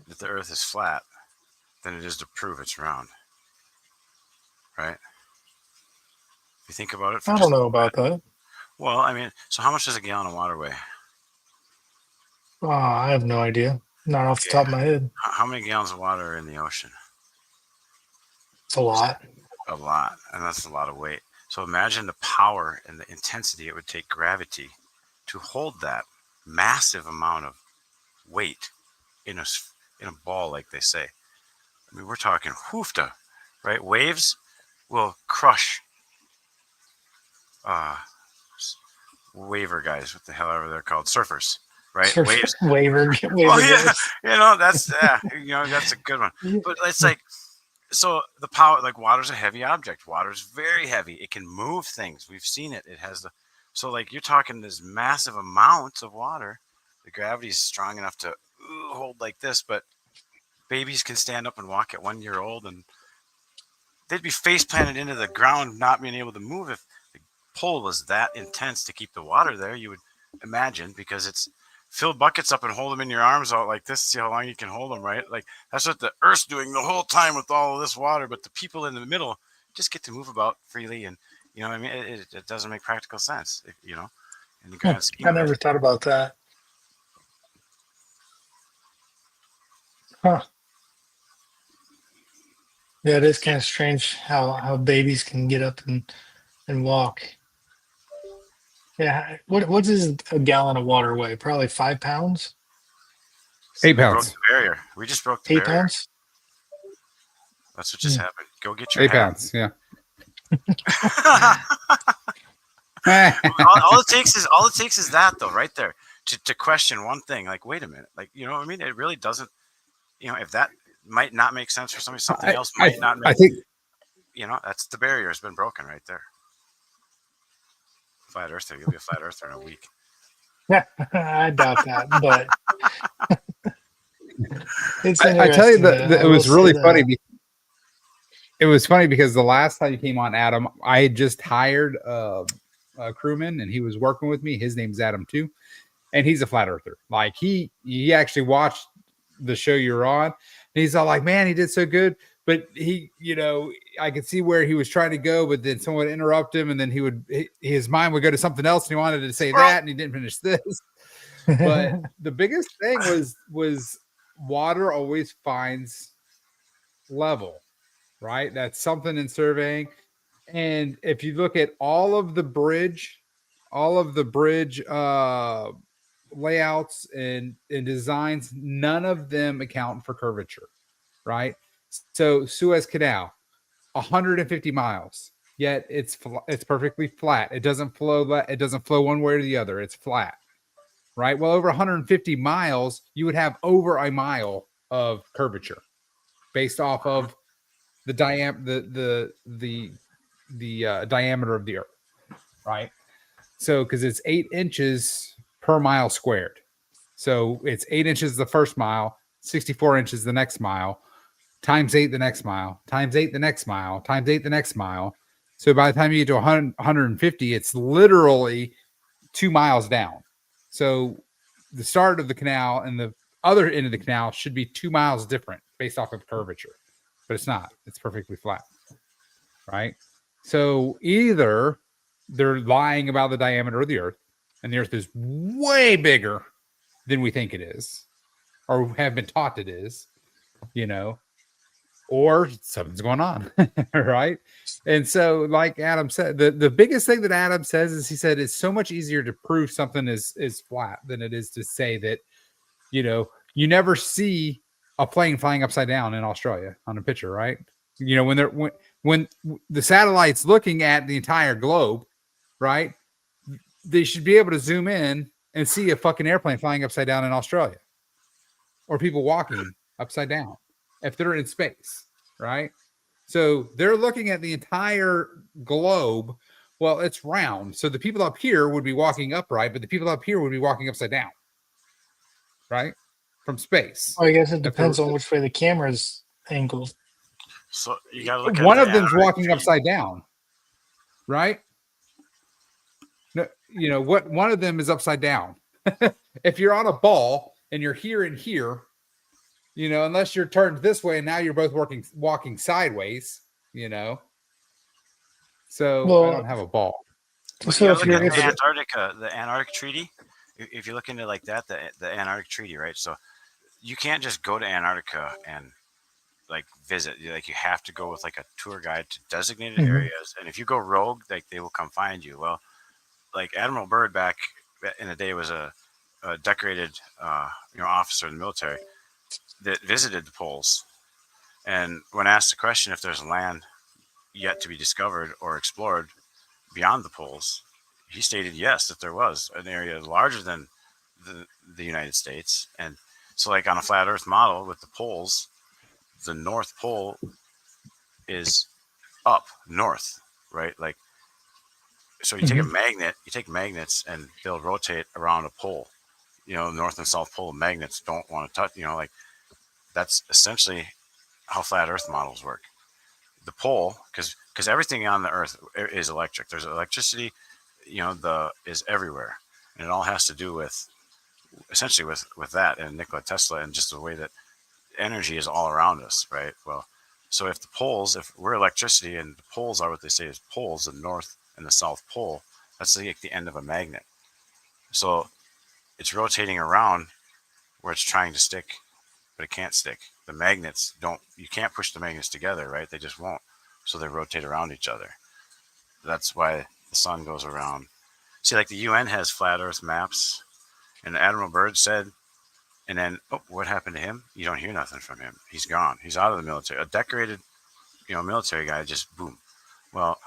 that the Earth is flat than it is to prove it's round, right? If you think about it for I don't just a know little about bit. that. Well, I mean, so how much does a gallon of water weigh? Oh, I have no idea. Not off the Okay, top of my head. how many gallons of water are in the ocean? It's a lot. A lot, and that's a lot of weight. So imagine the power and the intensity it would take gravity to hold that massive amount of weight in a ball, like they say. I mean, we're talking hoofta, right? Waves will crush uh, waver guys, what the hell ever they're called, surfers, right? Waves. Waiver Oh yeah, guys. that's that's a good one. But it's like, so the power, like water's a heavy object. Water's very heavy. It can move things. We've seen it. It has the, so like you're talking this massive amount of water. The gravity is strong enough to hold like this, but babies can stand up and walk at 1 year old, and they'd be face planted into the ground, not being able to move if the pull was that intense to keep the water there. You would imagine, because it's fill buckets up and hold them in your arms out like this. See how long you can hold them, right? Like that's what the Earth's doing the whole time with all of this water. But the people in the middle just get to move about freely, and you know, what I mean, it doesn't make practical sense, you know, in the grand scheme I of it. never thought about that. Huh. Yeah, it is kind of strange how babies can get up and walk. Yeah. What does a gallon of water weigh? Probably 5 pounds? 8 We broke pounds. the barrier. We just broke the 8 barrier. pounds? That's what just Hmm. happened. Go get your 8 hat. pounds. Yeah. all it takes is that, though, right there, to question one thing. Like, wait a minute, like, you know what I mean? It really doesn't. You know, if that might not make sense for somebody, something else might not make. I think You know, that's the barrier has been broken right there. Flat earther, you'll be a flat earther in a week. Yeah, I doubt that, but it's I tell you interesting. that it I will was say really that. funny. It was funny because the last time you came on, Adam, I had just hired a crewman and he was working with me. His name's Adam too, and he's a flat earther. Like he actually watched the show you're on, and he's all like, "Man, he did so good." But he, you know, I could see where he was trying to go, but then someone would interrupt him, and then his mind would go to something else, and he wanted to say that, and he didn't finish this. But the biggest thing was water always finds level, right? That's something in surveying. And if you look at all of the bridge layouts and designs, none of them account for curvature, right? So Suez Canal, 150 miles, yet it's perfectly flat. It doesn't flow one way or the other. It's flat, right? Well, over 150 miles, you would have over a mile of curvature based off of the diameter of the Earth, right? So because it's 8 inches per mile squared, so it's 8 inches the first mile, 64 inches the next mile, times 8 the next mile, times 8 the next mile, times 8 the next mile. So by the time you get to 150, it's literally 2 miles down. So the start of the canal and the other end of the canal should be 2 miles different based off of curvature. but it's not. It's perfectly flat, right? So either they're lying about the diameter of the Earth, and the Earth is way bigger than we think it is, or have been taught it is, or something's going on, right? And so, like Adam said, the biggest thing that Adam says is he said it's so much easier to prove something is flat than it is to say that, you never see a plane flying upside down in Australia on a picture, right? When the satellite's looking at the entire globe, right? They should be able to zoom in and see a fucking airplane flying upside down in Australia, or people walking upside down if they're in space, right? So they're looking at the entire globe. Well, it's round. So the people up here would be walking upright, but the people up here would be walking upside down, right? From space. I guess it depends on which way the camera's angled. So you got to look at one of them's walking upside down, right? No, what one of them is upside down. If you're on a ball and you're here and here, unless you're turned this way and now you're both walking sideways, So I don't have a ball. So if you're in Antarctica, the Antarctic Treaty, if you look into like that, the Antarctic Treaty, right? So you can't just go to Antarctica and like visit. Like you have to go with like a tour guide to designated areas, and if you go rogue, like they will come find you. Well, like Admiral Byrd back in the day was a decorated officer in the military that visited the poles, and when asked the question if there's land yet to be discovered or explored beyond the poles, he stated yes, that there was an area larger than the United States. And so like on a flat earth model with the poles, the North Pole is up north, right? Like, so you take a magnet, you take magnets and they'll rotate around a pole. North and South Pole magnets don't want to touch, like that's essentially how flat earth models work. The pole, because everything on the earth is electric. There's electricity, is everywhere. And it all has to do with essentially with that and Nikola Tesla and just the way that energy is all around us, right? Well, so if we're electricity and the poles are what they say is poles, the North and the South Pole, that's like the end of a magnet. So it's rotating around where it's trying to stick, but it can't stick. The magnets you can't push the magnets together, right? They just won't. So they rotate around each other. That's why the sun goes around. See, like the UN has flat earth maps, and Admiral Byrd said, and then, what happened to him? You don't hear nothing from him. He's gone. He's out of the military. A decorated, military guy just boom. Well,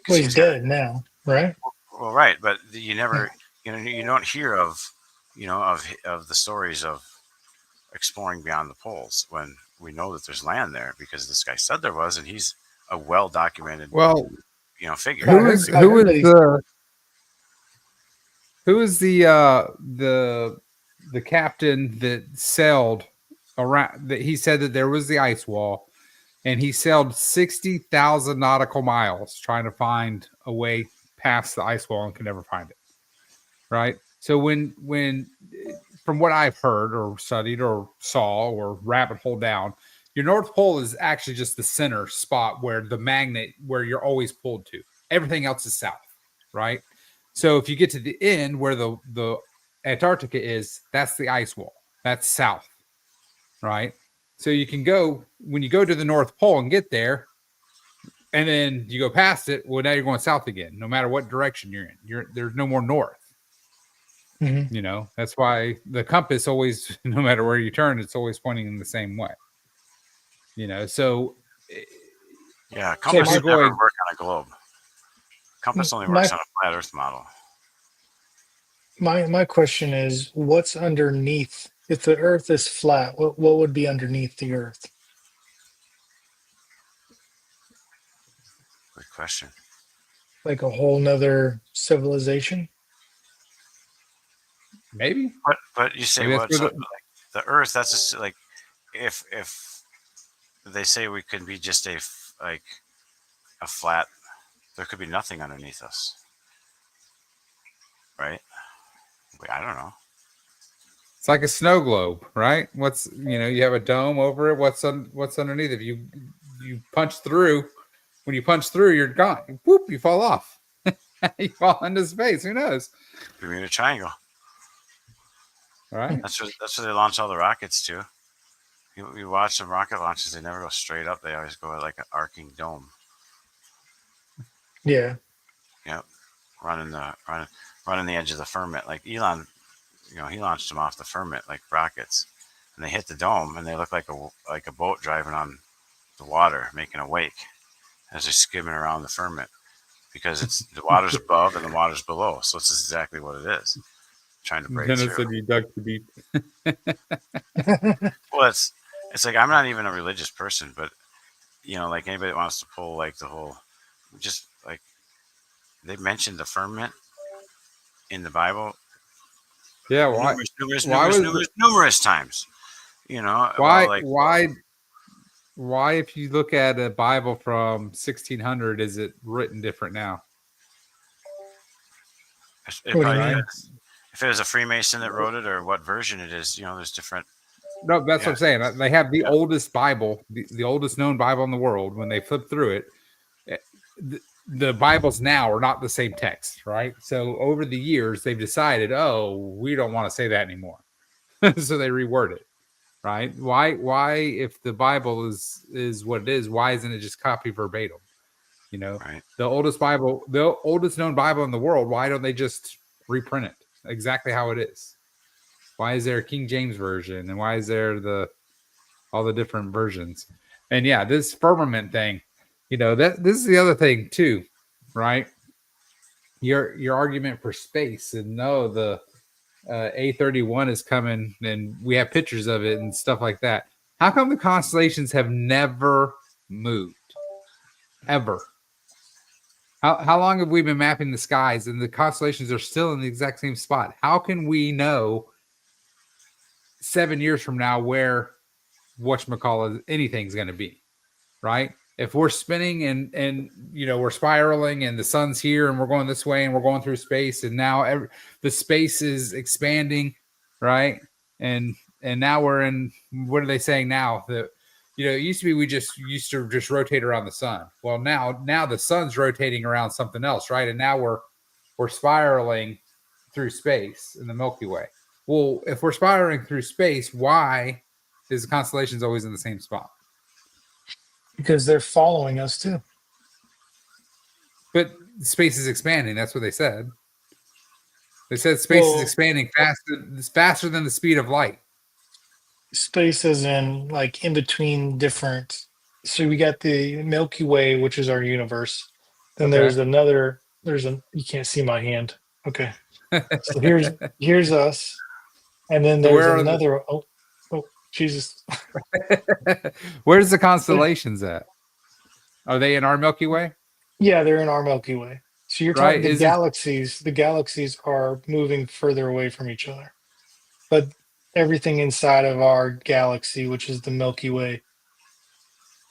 he's dead now, right? Well, right, but you never, you don't hear of the stories of exploring beyond the poles when we know that there's land there because this guy said there was, and he's a well-documented, figure. Who is the captain that sailed around? That he said that there was the ice wall, and he sailed 60,000 nautical miles trying to find a way past the ice wall and could never find it. Right. So when from what I've heard or studied or saw or rabbit hole down, your North Pole is actually just the center spot where the magnet, where you're always pulled to. Everything else is south, right? So if you get to the end where the Antarctica is, that's the ice wall. That's south, right? So you can go, when you go to the North Pole and get there, and then you go past it, well, now you're going south again, no matter what direction you're in. There's no more north. That's why the compass always, no matter where you turn, it's always pointing in the same way. So yeah, compass never work on a globe. Compass only works on a flat Earth model. My question is, what's underneath? If the Earth is flat, what would be underneath the Earth? Good question. Like a whole nother civilization? Maybe. But you say what? So, like, the Earth, that's just like if they say we could be just a flat, there could be nothing underneath us, right? I don't know. It's like a snow globe, right? You have a dome over it. What's underneath? If you punch through, when you punch through, you're gone. Whoop, you fall off. You fall into space. Who knows? Bermuda Triangle. Right? That's where they launch all the rockets to. You watch some rocket launches; they never go straight up. They always go like an arcing dome. Yeah. Yep, running the edge of the firmament. Like Elon, he launched them off the firmament like rockets, and they hit the dome, and they look like a boat driving on the water, making a wake as they're skimming around the firmament, because it's the water's above and the water's below, so it's exactly what it is, trying to break Dennis through. said you dug too deep. Well, it's like I'm not even a religious person, but like anybody that wants to pull like the whole, just like they mentioned the firmament in the Bible. Yeah, why? Numerous times. Why, if you look at a Bible from 1600, is it written different now? It probably is. If it was a Freemason that wrote it, or what version it is, there's different. No, that's what I'm saying. They have the oldest Bible, the oldest known Bible in the world. When they flip through it, the Bibles now are not the same text, right? So over the years, they've decided, we don't want to say that anymore. So they reword it, right? Why, if the Bible is what it is, why isn't it just copy verbatim? Right. The oldest Bible, the oldest known Bible in the world, why don't they just reprint it exactly how it is? Why is there a King James version, and why is there all the different versions? And yeah, this firmament thing, this is the other thing too, right? Your argument for space, and the A31 is coming, and we have pictures of it and stuff like that. How come the constellations have never moved? Ever? How long have we been mapping the skies, and the constellations are still in the exact same spot? How can we know 7 years from now where anything's going to be, right? If we're spinning and we're spiraling, and the sun's here, and we're going this way, and we're going through space, and now the space is expanding, right? And now we're in, what are they saying now? That it used to be we just used to just rotate around the sun. Well, now the sun's rotating around something else, right? And now we're spiraling through space in the Milky Way. Well, if we're spiraling through space, why is the constellations always in the same spot? Because they're following us too. But space is expanding. That's what they said. They said space is expanding faster than the speed of light. Space is in between different. So we got the Milky Way, which is our universe. Then there's another. You can't see my hand. Okay. So here's us, and then there's another. Oh, Jesus. Where's the constellations at? Are they in our Milky Way? Yeah, they're in our Milky Way. So you're talking the galaxies. The galaxies are moving further away from each other, but everything inside of our galaxy, which is the Milky Way,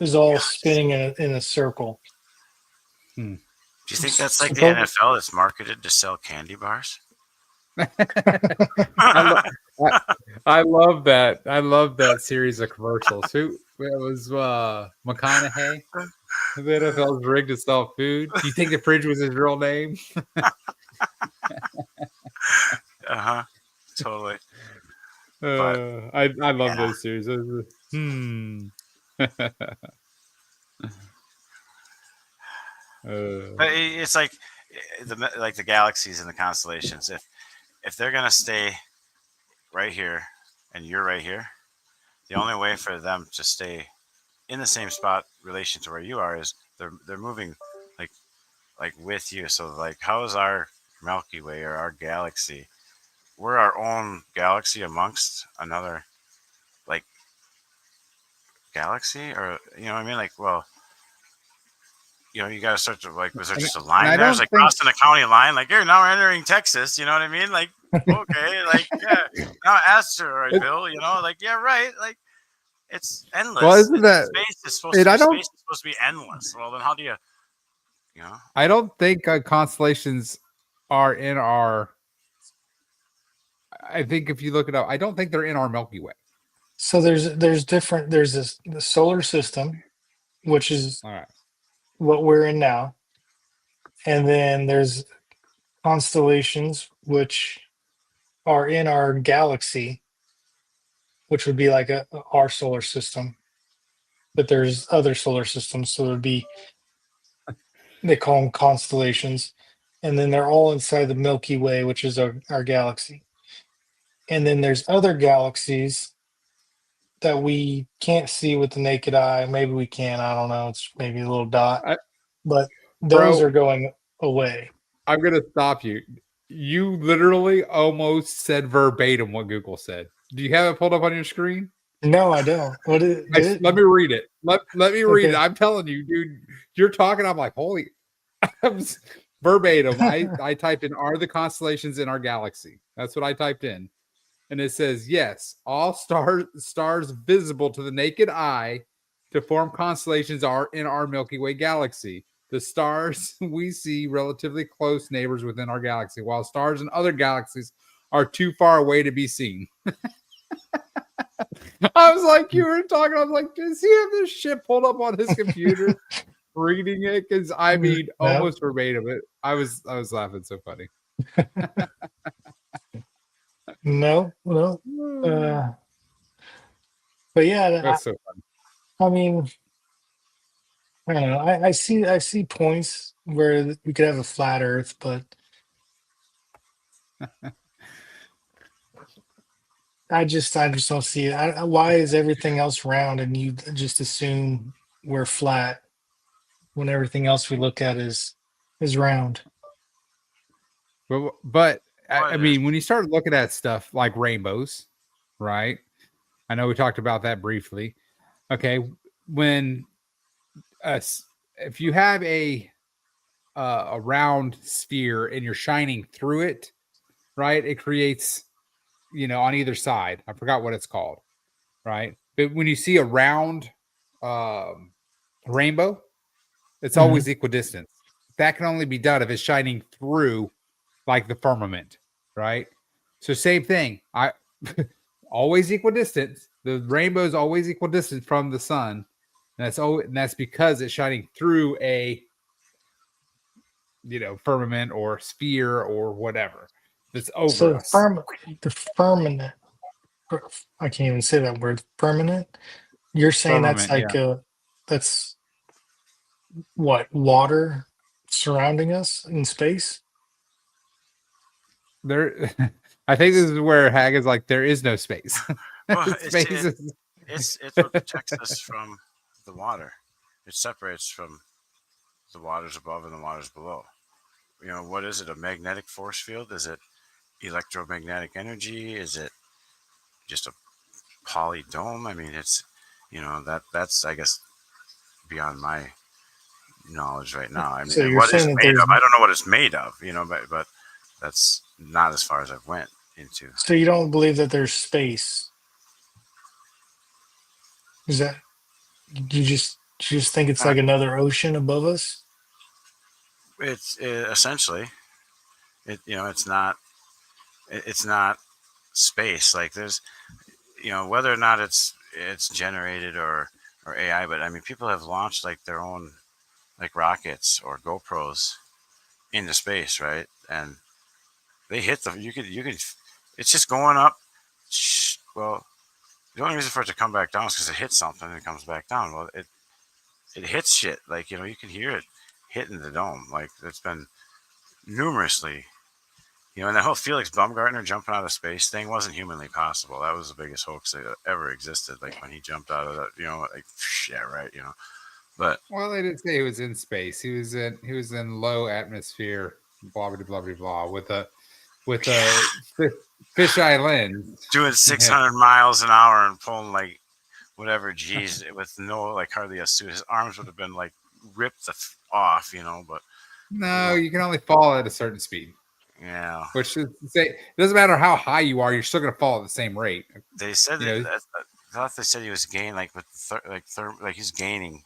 is all spinning in a circle. Do you think that's like the NFL that's marketed to sell candy bars? I love that. I love that series of commercials. It was McConaughey. The NFL's rigged to sell food. Do you think the fridge was his real name? Totally. I love those series. But it's like the galaxies and the constellations. If they're gonna stay right here and you're right here, the only way for them to stay in the same spot relation to where you are is they're moving like with you. So like, how is our Milky Way or our galaxy? We're our own galaxy amongst another like galaxy, or what I mean? Like, well, you got to start to was there just a line there? It's like crossing a county line. Like, here, now we're entering Texas. You know what I mean? Like, okay, like, yeah, now asteroid Bill. Yeah, right. Like, it's endless. Well, isn't that space is supposed to be endless? Well, then how do you? I don't think constellations are in our. I think if you look it up, I don't think they're in our Milky Way. So there's different. There's the solar system, which is All right. what we're in now, and then there's constellations, which are in our galaxy, which would be like our solar system. But there's other solar systems, so it would be, they call them constellations, and then they're all inside the Milky Way, which is our galaxy. And then there's other galaxies that we can't see with the naked eye. Maybe we can. I don't know. It's maybe a little dot, I, but those bro, are going away. I'm gonna stop you. You literally almost said verbatim what Google said. Do you have it pulled up on your screen? No, I don't. What did it? Let me read it. Let me read it. Okay. I'm telling you, dude. You're talking. I'm like, holy. Verbatim. I typed in, "Are the constellations in our galaxy?" That's what I typed in, and it says yes. All stars visible to the naked eye to form constellations are in our Milky Way galaxy. The stars we see relatively close neighbors within our galaxy, while stars in other galaxies are too far away to be seen. I was like, you were talking. I was like, does he have this shit pulled up on his computer, reading it? Because I mean, No. almost verbatim. I was laughing so funny. No. But yeah, That's so funny. I mean, I don't know. I see points where we could have a flat Earth, but I just don't see it. Why is everything else round and you just assume we're flat when everything else we look at is round? But I What mean, when you start looking at stuff like rainbows, right? I know we talked about that briefly. Okay, when if you have a round sphere and you're shining through it, right? It creates, on either side. I forgot what it's called, right? But when you see a round rainbow, it's Mhm. always equidistant. That can only be done if it's shining through like the firmament, right? So same thing. I always equidistant. The rainbow is always equidistant from the sun. And that's because it's shining through a firmament or sphere or whatever that's So over the us. the firmament. I can't even say that word. Permanent. You're saying that's Firmament, like yeah. that's what, water surrounding us in space? There I think this is where Hag is like, there is no space. well, Space is it's what protects us from the water. It separates from the waters above and the waters below. What is it? A magnetic force field? Is it electromagnetic energy? Is it just a poly dome? I mean, it's that's I guess beyond my knowledge right now. I mean, So you're what is saying it that made there's, of? I don't know what it's made of. But that's not as far as I've went into. so you don't believe that there's space? Is that, you just think it's Not, like another ocean above us? it's essentially it's not it's not space. Like there's whether or not it's generated or AI, but I mean people have launched like their own like rockets or GoPros into space, right? And they hit you could it's just going up. Well, the only reason for it to come back down is because it hits something and it comes back down. Well, it hits shit. Like you can hear it hitting the dome. Like it's been numerously. And that whole Felix Baumgartner jumping out of space thing wasn't humanly possible. That was the biggest hoax that ever existed. Like when he jumped out of that, like yeah, right, But well, they didn't say he was in space. He was in low atmosphere, blah blah blah blah blah, with a fisheye lens. doing 600 miles an hour and pulling like whatever G's with no like hardly a suit, his arms would have been like ripped off, But No, you can only fall at a certain speed. yeah, Which is to say, it doesn't matter how high you are, you're still going to fall at the same rate. they said You know, I thought they said he was gaining like with like he's gaining.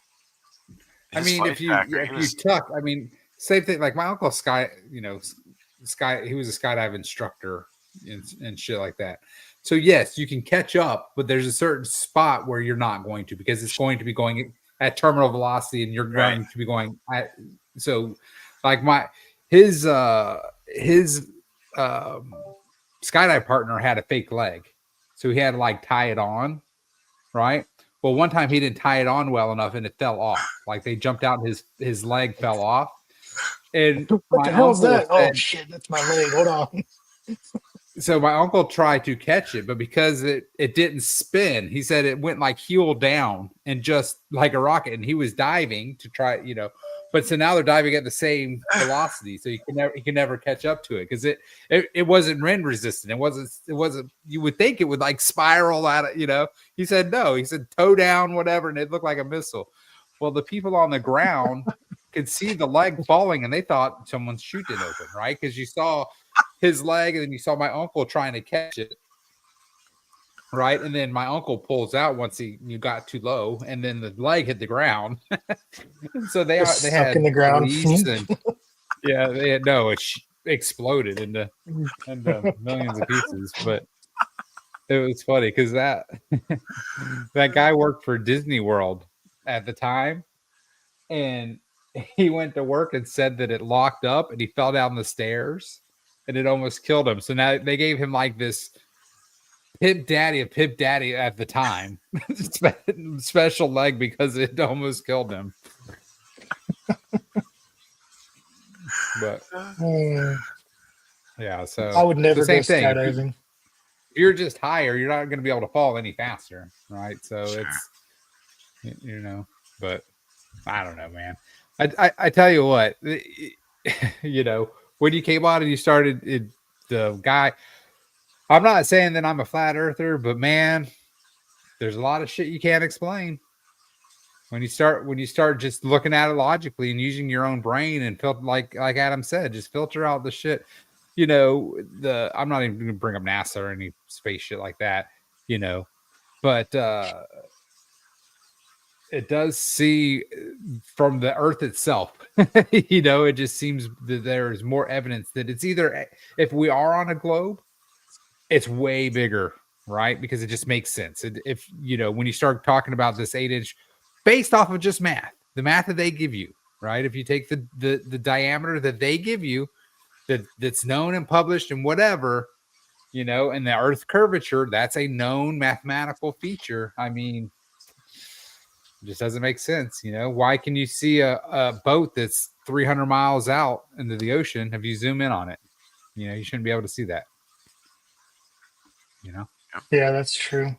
I His mean, fight factor, if you tuck, I mean, same thing. Like my uncle Sky, he was a skydive instructor and shit like that. So yes, you can catch up, but there's a certain spot where you're not going to, because it's going to be going at terminal velocity, and you're going to be going at, so like his skydive partner had a fake leg, so he had to like tie it on, right? Well, one time he didn't tie it on well enough, and it fell off. Like they jumped out, and his leg fell off. And what the hell's that? Oh shit, that's my leg. Hold on. So my uncle tried to catch it, but because it didn't spin, he said it went like heel down and just like a rocket. And he was diving to try, but so now they're diving at the same velocity, so he can never catch up to it, because it wasn't wind resistant. It wasn't. You would think it would like spiral out of, He said no. He said toe down, whatever, and it looked like a missile. Well, the people on the ground could see the leg falling, and they thought someone's shooting open, right? Because you saw his leg, and then you saw my uncle trying to catch it, right? And then my uncle pulls out once you got too low, and then the leg hit the ground. So they had in the ground. Yeah, it exploded into millions of pieces. But it was funny because that guy worked for Disney World at the time, and he went to work and said that it locked up, and he fell down the stairs, and it almost killed him. So now they gave him like this Pip Daddy at the time special leg, because it almost killed him. But yeah, so I would never go thing. skydiving. If you're just higher, you're not going to be able to fall any faster, right? So Sure. It's but I don't know, man. I tell you what, when you came on and you started the guy, I'm not saying that I'm a flat earther, but man, there's a lot of shit you can't explain. When you start just looking at it logically and using your own brain and like Adam said, just filter out the shit. I'm not even going to bring up NASA or any space shit like that, but it does see from the Earth itself, it just seems that there is more evidence that it's either, if we are on a globe, it's way bigger, right? Because it just makes sense. If when you start talking about this 8-inch, based off of just the math that they give you, right? If you take the diameter that they give you, that's known and published and whatever, and the Earth curvature, that's a known mathematical feature. I mean, it just doesn't make sense. Why can you see a boat that's 300 miles out into the ocean? If you zoom in on it, you shouldn't be able to see that. Yeah, that's true.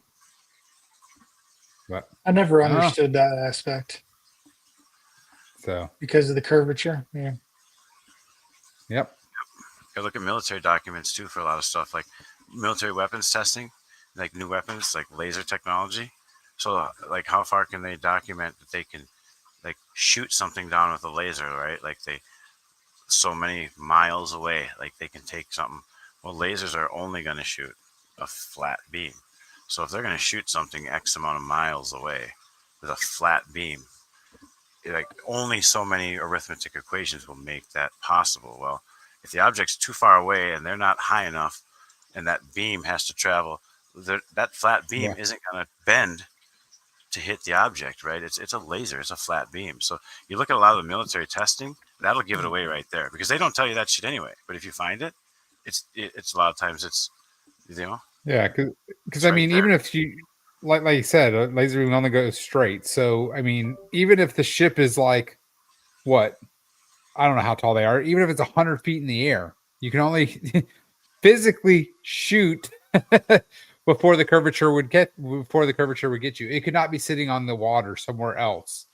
But I never understood that aspect. So because of the curvature. Yeah. Yep. You look at military documents too for a lot of stuff, like military weapons testing, like new weapons, like laser technology. So, like, how far can they document that they can, like, shoot something down with a laser, right? Like, so many miles away, like, they can take something. Well, lasers are only going to shoot a flat beam. So if they're going to shoot something X amount of miles away with a flat beam, like, only so many arithmetic equations will make that possible. Well, if the object's too far away and they're not high enough, and that beam has to travel, that flat beam isn't going to bend to hit the object, right? It's a laser, it's a flat beam. So you look at a lot of the military testing, that'll give it away right there, because they don't tell you that shit anyway. But if you find it, it's a lot of times it's, yeah, because I mean, even if you like you said, a laser beam only goes straight. So I mean, even if the ship is like what, I don't know how tall they are, even if it's 100 feet in the air, you can only physically shoot before the curvature would get you. It could not be sitting on the water somewhere else,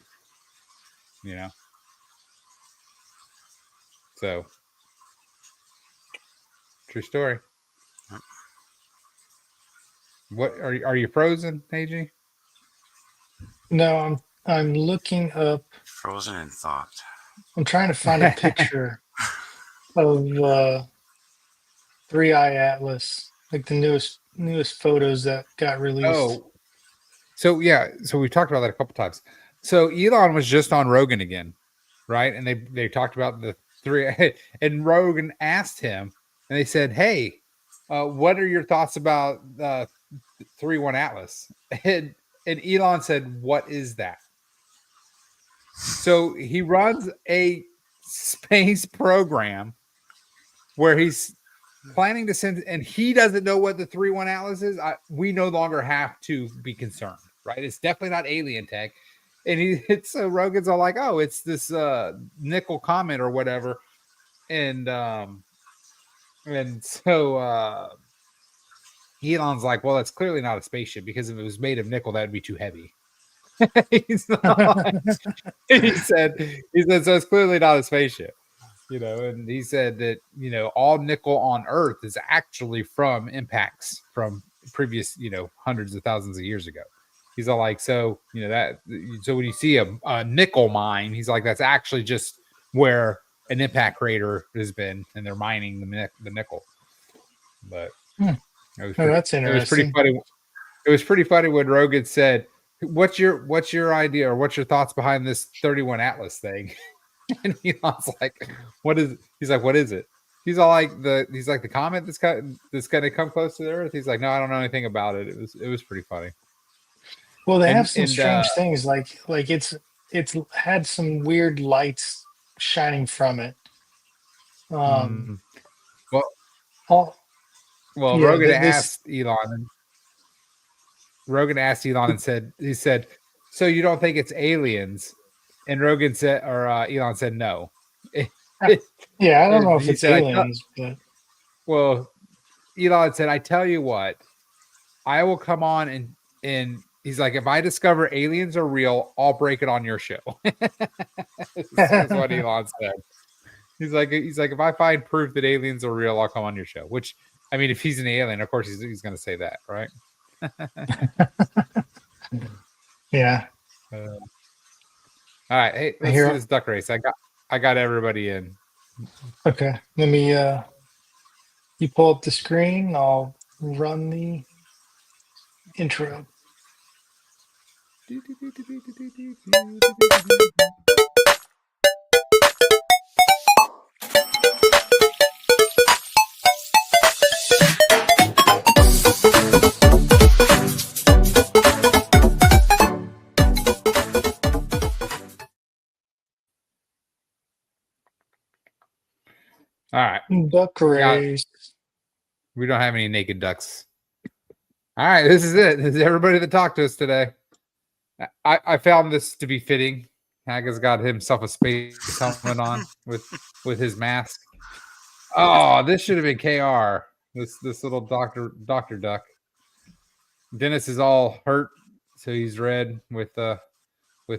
So true story. What are you frozen, AG? No, I'm looking up. Frozen in thought. I'm trying to find a picture of 3i Atlas, like the newest photos that got released. Oh, so we've talked about that a couple times. So Elon was just on Rogan again, right? And they talked about the 3, and Rogan asked him, and they said, "Hey, what are your thoughts about 3-1 Atlas? And Elon said, what is that? So he runs a space program where he's planning to send, and he doesn't know what the 3-1 Atlas is. We no longer have to be concerned, right? It's definitely not alien tech. And so Rogan's all like, oh, it's this nickel comet or whatever. And so Elon's like, well, that's clearly not a spaceship, because if it was made of nickel, that would be too heavy. he said, so it's clearly not a spaceship, and he said that, all nickel on Earth is actually from impacts from previous, hundreds of thousands of years ago. He's all like, so, so when you see a nickel mine, he's like, that's actually just where an impact crater has been, and they're mining the nickel. But that's interesting. It was pretty funny. It was pretty funny when Rogan said, what's your idea, or what's your thoughts behind this 31 Atlas thing? And Elon's like, what is it? He's like, what is it? He's all like the comet that's going to come close to the Earth. He's like, no, I don't know anything about it. It was pretty funny. Well, they have some strange things, like it's had some weird lights shining from it. Well, yeah, Rogan asked Elon. Rogan asked Elon and said, so you don't think it's aliens? And Rogan said, or Elon said, no. Yeah, I don't know if it's aliens, but well, Elon said, I tell you what, I will come on and he's like, if I discover aliens are real, I'll break it on your show. That's what Elon said. He's like, if I find proof that aliens are real, I'll come on your show. Which, I mean, if he's an alien, of course he's going to say that, right? Yeah. All right, hey, let's do this duck race. I got everybody in. Okay, let me. You pull up the screen. I'll run the intro. All right. Duck race. We don't have any naked ducks. All right, this is it. This is everybody that talked to us today. I found this to be fitting. Haga's got himself a space helmet on with his mask. Oh, this should have been KR. This little Dr. Duck. Dennis is all hurt, so he's red with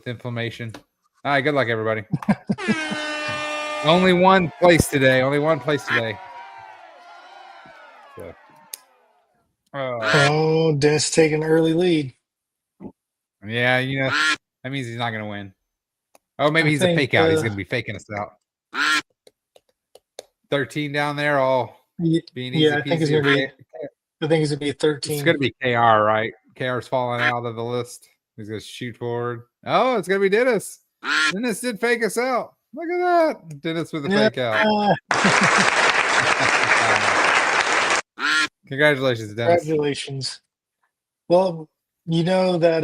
inflammation. All right, good luck, everybody. Only one place today. So. Dennis taking an early lead. Yeah, that means he's not going to win. Oh, maybe he's a fake out. He's going to be faking us out. 13 down there, all being easy. Yeah, I think it's going to be 13. It's going to be KR, right? KR's falling out of the list. He's going to shoot forward. Oh, it's going to be Dennis. Dennis did fake us out. Look at that. Dennis with a fake out. Congratulations, Dennis. Congratulations. Well, you know that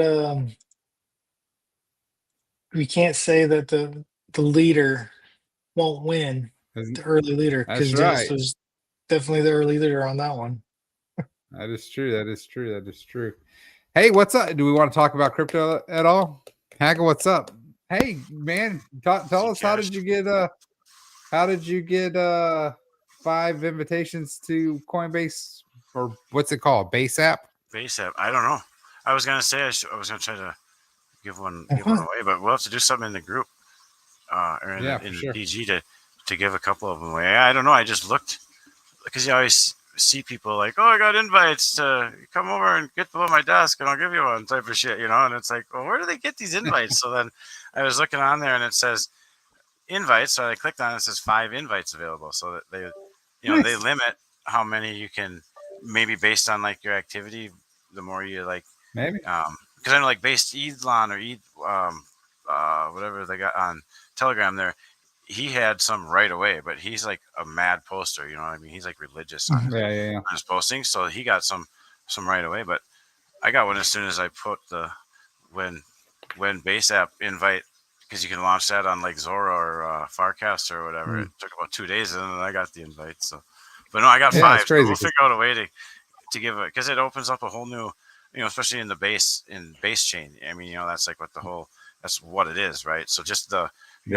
we can't say that the leader won't win, the early leader, because Dennis was definitely the early leader on that one. That is true. Hey, what's up? Do we want to talk about crypto at all? Haga, what's up? Hey, man, tell us, how did you get 5 invitations to Coinbase, or what's it called? Base app? Base app. I don't know. I was gonna say I was gonna try to give one away, but we'll have to do something in the group, or in the DG to give a couple of them away. I don't know. I just looked, because you always see people like, oh, I got invites to come over and get below my desk and I'll give you one, type of shit, and it's like, well, where do they get these invites? So then I was looking on there and it says invites. So I clicked on it, it says 5 invites available. So that they, they limit how many you can, maybe based on like your activity, the more you like, maybe, because I know like based Elon or whatever they got on Telegram there, he had some right away, but he's like a mad poster. You know what I mean? He's like religious on Yeah. his posting, so he got some right away. But I got one as soon as I put the when base app invite, because you can launch that on like Zora or Farcast or whatever. It took about 2 days, and then I got the invite. So, but no, I got Yeah, five. it's So crazy. we'll figure out a way to give it, because it opens up a whole new, especially in the base chain. I mean, that's like that's what it is, right? So just the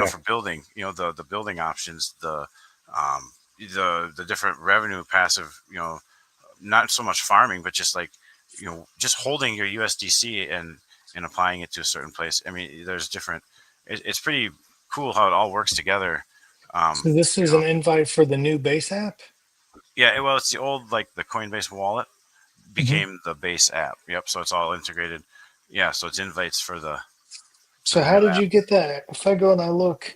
for building, the building options, the different revenue passive, not so much farming, but just like just holding your USDC and applying it to a certain place. I mean, there's different. It's pretty cool how it all works together. So this You is know, an invite for the new base app. yeah. Well, it's the old, like the Coinbase wallet Hmm. became the base app. Yep. So it's all integrated. Yeah. So it's invites for So the how new did app. you get that? If I go and I look,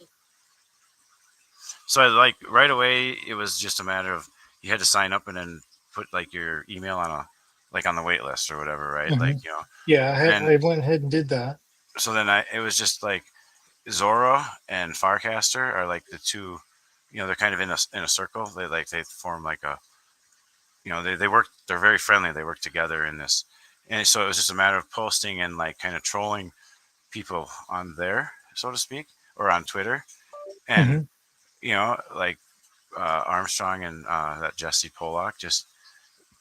So like right away, it was just a matter of you had to sign up and then put like your email on on the wait list or whatever, right? hmm Like yeah, and I went ahead and did that. so then it was just like Zora and Farcaster are like the two, they're kind of in a circle. They form like a, they work. They're very friendly. They work together in this, and so it was just a matter of posting and like kind of trolling people on there, so to speak, or on Twitter, and Hmm. like Armstrong and that Jesse Pollock, just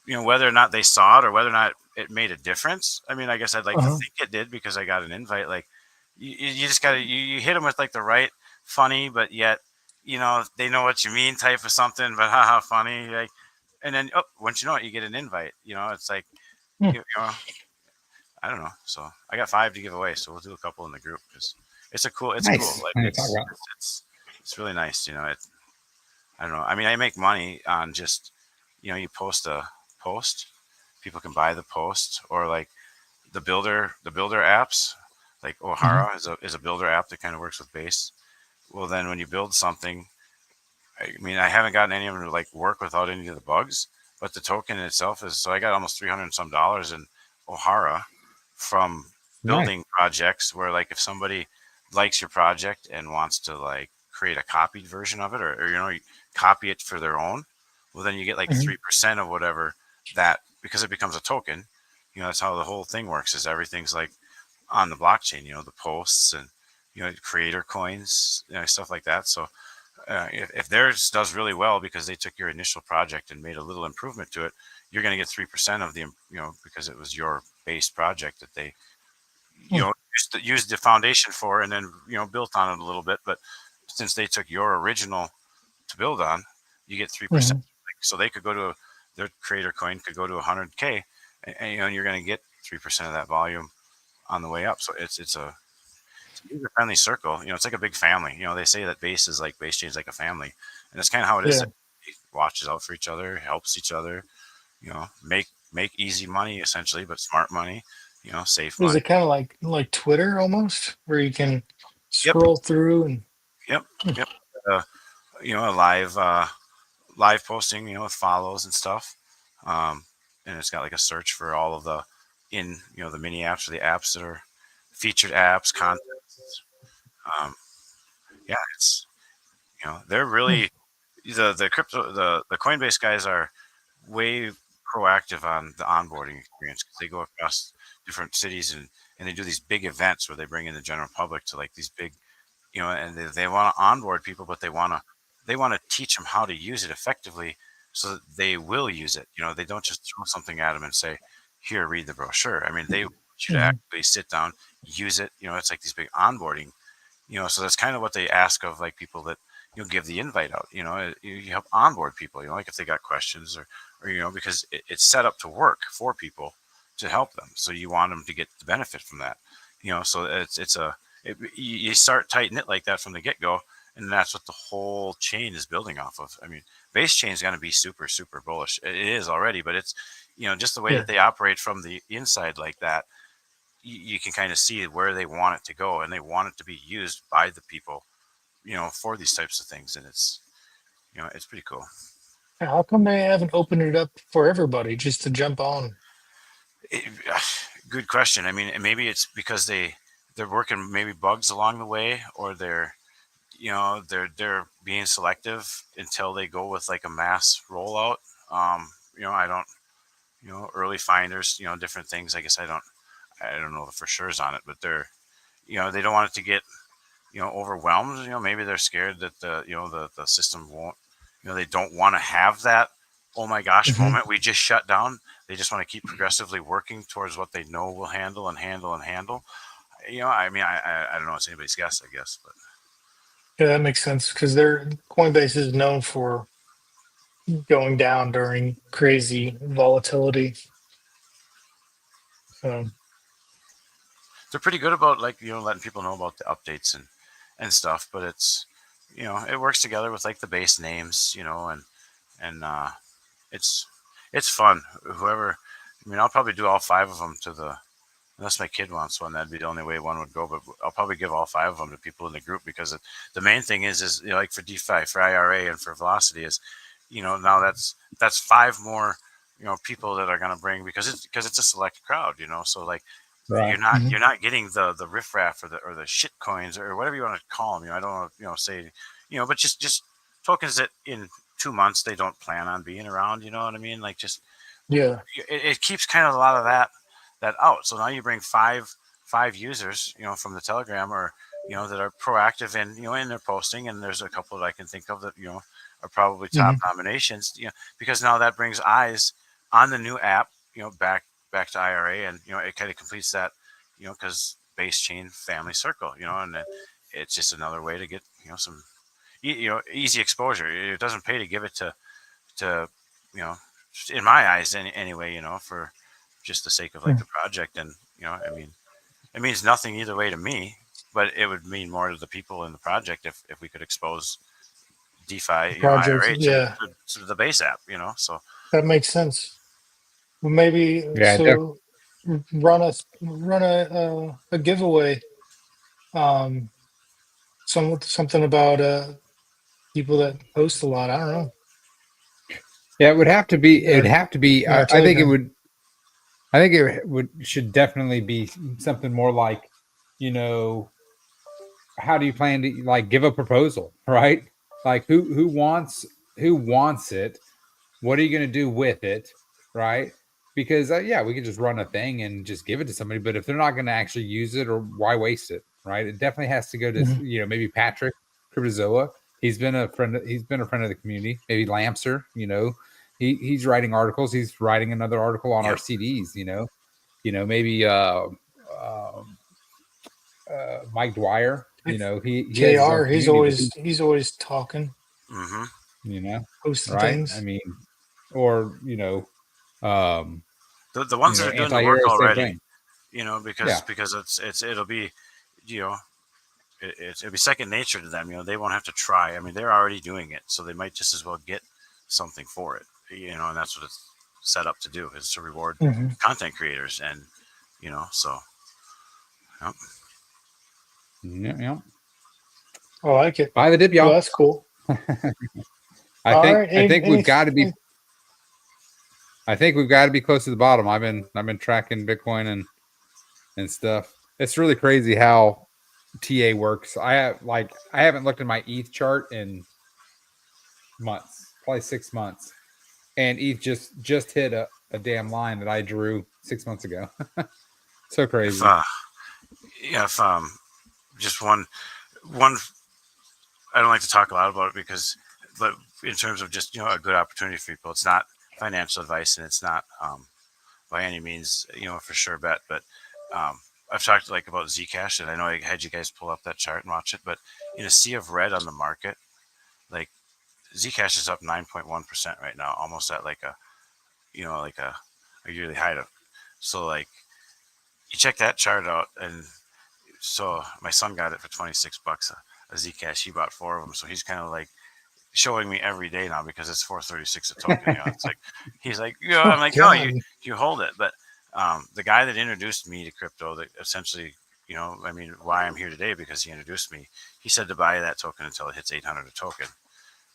whether or not they saw it or whether or not it made a difference. I mean, I guess I'd like to Uh-huh. think it did, because I got an invite. Like you just gotta you hit them with like the right funny, but yet they know what you mean type of something. But haha, funny, like, and then once you know it, you get an invite. It's like Hmm. I don't know. So I got 5 to give away, so we'll do a couple in the group because it's cool. Nice. Like I talk about. it's really nice. I don't know. I mean, I make money on just you post a post, people can buy the post, or like the builder apps, like Hmm. Ohara is a builder app that kind of works with base. Well, then when you build something, I mean, I haven't gotten any of them to like work without any of the bugs, but the token itself is, so I got almost 300 and some dollars in Ohara from Nice. building projects where, like, if somebody likes your project and wants to like create a copied version of it, or you copy it for their own, well, then you get like Hmm. 3% of whatever that, because it becomes a token. That's how the whole thing works, is everything's like on the blockchain, the posts and creator coins, stuff like that. So if theirs does really well because they took your initial project and made a little improvement to it, you're going to get 3% of the, because it was your base project that they, used the foundation for, and then, built on it a little bit. But since they took your original to build on, you get 3%. Hmm. So they could go to their creator coin could go to 100K, and you're going to get 3% of that volume on the way up. So it's a user friendly circle. It's like a big family. They say that base chain is like a family, and that's kind of how it is. Yeah. It watches out for each other, helps each other. Make easy money essentially, but smart money. Safe Is money. it kind of like Twitter almost, where you can Yep. scroll through and Yep. Yep. Uh, a live posting. With follows and stuff. Um, and it's got like a search for all of the mini apps or the apps that are featured apps, content. Um, yeah, it's they're really the crypto the Coinbase guys are way proactive on the onboarding experience, because they go across different cities, and they do these big events where they bring in the general public to like these big, and they want to onboard people, but they want to teach them how to use it effectively so that they will use it. They don't just throw something at them and say, here, read the brochure. I mean, they want you to Mhm. actually sit down, use it. It's like these big onboarding, so that's kind of what they ask of like people that give the invite out. You help onboard people, like if they got questions, or because it's set up to work for people to help them, so you want them to get the benefit from that. So you start tighten it like that from the get-go, and that's what the whole chain is building off of. I mean, base chain is going to be super super bullish. It is already, but it's just the way Yeah. that they operate from the inside like that, you can kind of see where they want it to go, and they want it to be used by the people, for these types of things. And it's pretty cool. How come they haven't opened it up for everybody just to jump on? It, Good question. I mean, maybe it's because they're working maybe bugs along the way, or they're being selective until they go with like a mass rollout. I don't, early finders, different things. I guess I don't know the for sure's on it, but they don't want it to get, overwhelmed. Maybe they're scared that the system won't, they don't want to have that, oh my gosh, Hmm. moment we just shut down. They just want to keep progressively working towards what they know will handle and handle and handle. I mean, I don't know. It's anybody's guess, I guess, but Yeah, that makes sense because their Coinbase is known for going down during crazy volatility. So they're pretty good about like letting people know about the updates and stuff. But it's it works together with like the base names, and it's it's fun. Whoever, I mean, I'll probably do all five of them to the. Unless my kid wants one, that'd be the only way one would go. But I'll probably give all five of them to people in the group because the main thing is like for DeFi, for IRA, and for Velocity is, now that's five more people that are going to bring because it's a select crowd. So like you're Right. not mhm. you're not getting the riffraff or the shit coins or whatever you want to call them. I don't want to say but just tokens that in 2 months they don't plan on being around. You know what I mean? Like just Yeah. it keeps kind of a lot of that out. So now you bring five users, from the Telegram or that are proactive in their posting, and there's a couple that I can think of that are probably top Hmm. nominations. Because now that brings eyes on the new app, back to IRA, and it kind of completes that, because base chain family circle, and it's just another way to get some easy exposure. It doesn't pay to give it to you know in my eyes anyway, for just the sake of like the project. And I mean, it means nothing either way to me, but it would mean more to the people in the project if we could expose DeFi, Projects. IRA Yeah, to the base app, so that makes sense. Well, maybe Yeah. so. Run a giveaway. Um, something about people that post a lot. I don't know. Yeah. It would have to be. It would Uh, have to be. on our I think it Telegram. would. I think it would should definitely be something more like, you know, how do you plan to like give a proposal, right? Like who wants it? What are you going to do with it, right? Because yeah, we could just run a thing and just give it to somebody, but if they're not going to actually use it, or why waste it, right? It definitely has to go to Mhm. maybe Patrick Cryptozoa. He's been a friend. He's been a friend of the community. Maybe Lamser. He's writing articles. He's writing another article on our yep. CDs. Maybe Mike Dwyer. He has his own Jr. He's community, but always talking, Hmm. you know, posting right? I things. mean, or um, The ones that are doing the work anti-hero, same already, thing. because Yeah, it'll be you know it'll be second nature to them. They won't have to try. I mean, they're already doing it, so they might just as well get something for it. And that's what it's set up to do, is to reward Hmm. content creators. And so yep. yeah, yeah. I like it. Buy the dip, Well, y'all. that's cool. I All think right. I think we've got to be. Any- I think we've got to be close to the bottom. I've been tracking Bitcoin and stuff. It's really crazy how TA works. I haven't looked at my ETH chart in months, probably 6 months, and ETH just hit a damn line that I drew 6 months ago. So If crazy. yeah, if just one, I don't like to talk a lot about it but in terms of just a good opportunity for people, it's not financial advice, and it's not by any means for sure bet. But I've talked like about Zcash, and I know I had you guys pull up that chart and watch it. But in a sea of red on the market, like Zcash is up 9.1% right now, almost at like a yearly high. So like you check that chart out, and so my son got it for $26 a Zcash. He bought four of them, so he's kind of like showing me every day now because it's 436 a token. It's like he's like, I'm oh like, no, you God. you hold it. But the guy that introduced me to crypto, that essentially, I mean, why I'm here today, because he introduced me. He said to buy that token until it hits 800 a token,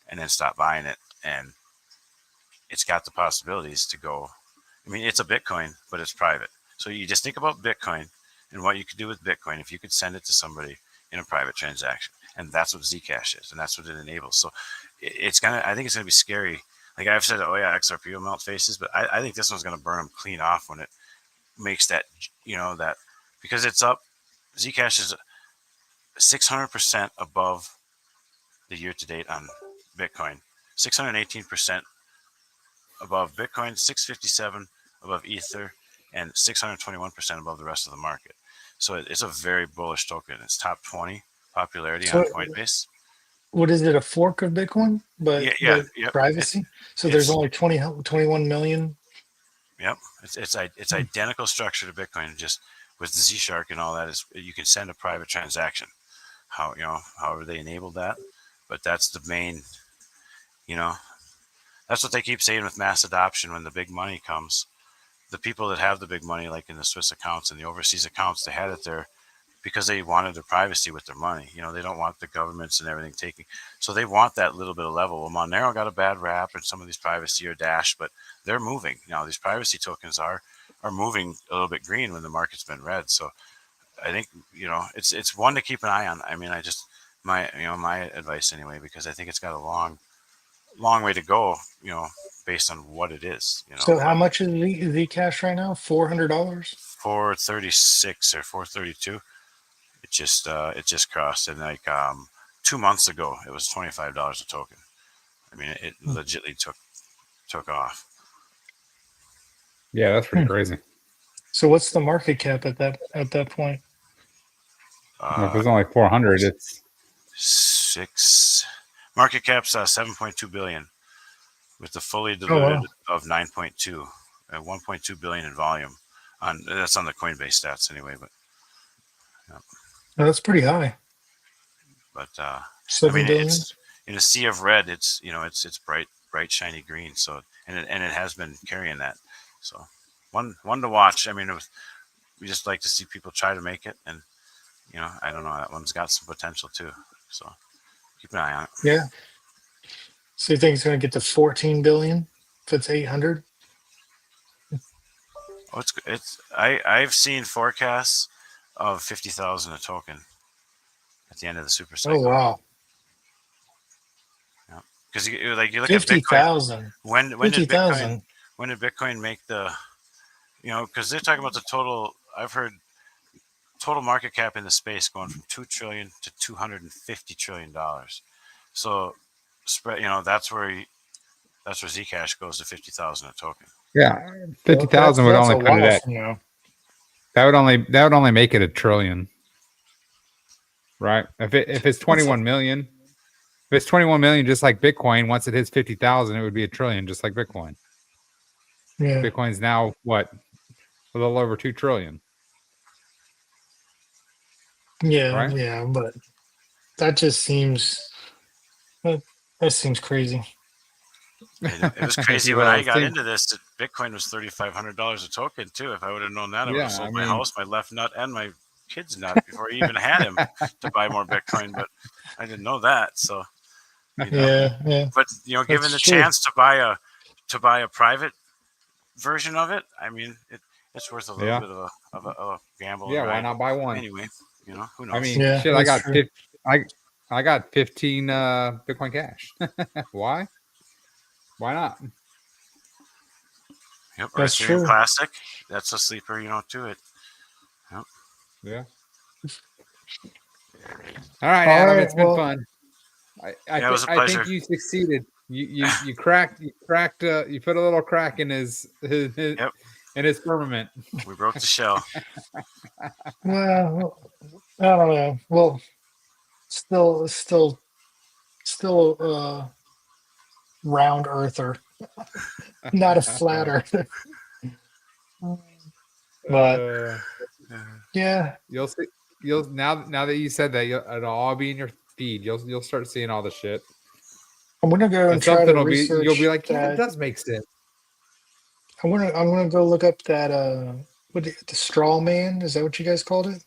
and then stop buying it. And it's got the possibilities to go. I mean, it's a Bitcoin, but it's private. So you just think about Bitcoin and what you could do with Bitcoin if you could send it to somebody in a private transaction. and that's what Zcash is, and that's what it enables. So I think it's gonna be scary. Like I've said, oh yeah, XRP will melt faces, but I think this one's gonna burn them clean off when it makes that, that, because it's up. Zcash is 600% above the year to date on Bitcoin, 618% above Bitcoin, 657 above Ether, and 621% above the rest of the market. So it's a very bullish token. It's top 20 popularity on Coinbase. What is it? A fork of Bitcoin, but Yeah, privacy. So there's only 21 million. Yep, it's identical structure to Bitcoin, just with the Z Shark and all that. Is you can send a private transaction. However they enabled that, but that's the main. That's what they keep saying with mass adoption. When the big money comes, the people that have the big money, like in the Swiss accounts and the overseas accounts, they had it there because they wanted their privacy with their money. They don't want the governments and everything taking. So they want that little bit of level. Well, Monero got a bad rap, and some of these privacy are Dash, but they're moving. These privacy tokens are moving a little bit green when the market's been red. So I think it's one to keep an eye on. I mean, my advice anyway, because I think it's got a long way to go. Based on what it is. So how much is Zcash right now? $400. 436 or 432. It just crossed, and like 2 months ago, it was $25 a token. I mean, it legitimately took off. Yeah, that's pretty crazy. So what's the market cap at that point? If it's only 400, it's market cap's 7.2 billion, with the fully diluted of 9.2, 1.2 billion in volume. That's on the Coinbase stats anyway, but. Oh, that's pretty high. But 7 billion? It's in a sea of red. It's it's bright shiny green. So and it has been carrying that. So one to watch. I mean, we just like to see people try to make it, and I don't know, that one's got some potential too. So keep an eye on it. Yeah. So you think it's going to get to 14 billion if it's 800? Oh, I've seen forecasts of 50,000 a token at the end of the super cycle. Oh wow! Yeah, because you look at 50,000. When did 50,000. When did Bitcoin make the? Because they're talking about the total. I've heard total market cap in the space going from $2 trillion to $250 trillion. So spread. That's where Zcash goes to 50,000 a token. Yeah, 50,000 would only put it at. That would only make it $1 trillion, right? If it's 21 million, if it's 21 million, just like Bitcoin, once it hits 50,000, it would be $1 trillion, just like Bitcoin. Yeah, Bitcoin's now what, a little over 2 trillion. Yeah, right? Yeah, but that just seems that seems crazy. It was crazy when I got into this. That Bitcoin was $3,500 a token too. If I would have known that, I would have sold my house, my left nut, and my kid's nut before I even had him to buy more Bitcoin. But I didn't know that. So Yeah. But given the chance to buy a private version of it, I mean, it's worth a little bit of a gamble. Yeah, right? why not buy one? Anyway, who knows? I mean, shit, I got 15 Bitcoin Cash. Why? Why not? Yep, That's true. Classic. That's a sleeper. Do it. Yep. Yeah. All right, Adam. It's been fun. I think you succeeded. You cracked. You put a little crack in his in his firmament. We broke the shell. Well, I don't know. Well, still round earther, not a flat earther. But yeah, you'll see. Now that you said that, it'll all be in your feed. You'll start seeing all the shit. I'm gonna go and try to research. You'll be like, yeah, it does make sense. I'm gonna go look up that the straw man. Is that what you guys called it?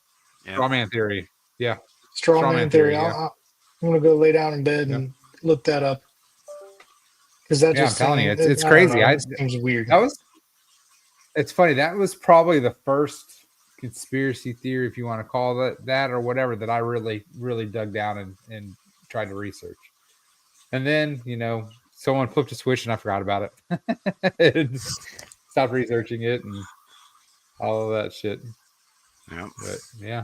Yeah. Straw man theory. Yeah. Straw man theory. I'm gonna go lay down in bed and look that up. Because that I'm telling you, it's crazy. It seems weird. It's funny. That was probably the first conspiracy theory, if you want to call it that or whatever, that I really, really dug down and tried to research. And then, someone flipped a switch and I forgot about it. And stopped researching it and all of that shit. Yep. But yeah,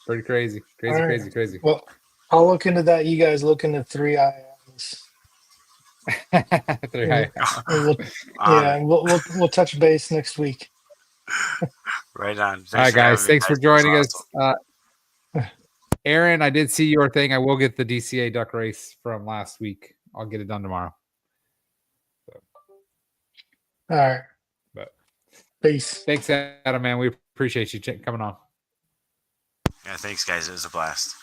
pretty crazy. All right. Crazy. Well, I'll look into that. You guys look into 3i Atlas. We'll touch base next week. Right on. All right, guys. Thanks for joining us. Aaron, I did see your thing. I will get the DCA duck race from last week. I'll get it done tomorrow. So. All right. But peace. Thanks, Adam, man. We appreciate you coming on. Yeah, thanks, guys. It was a blast.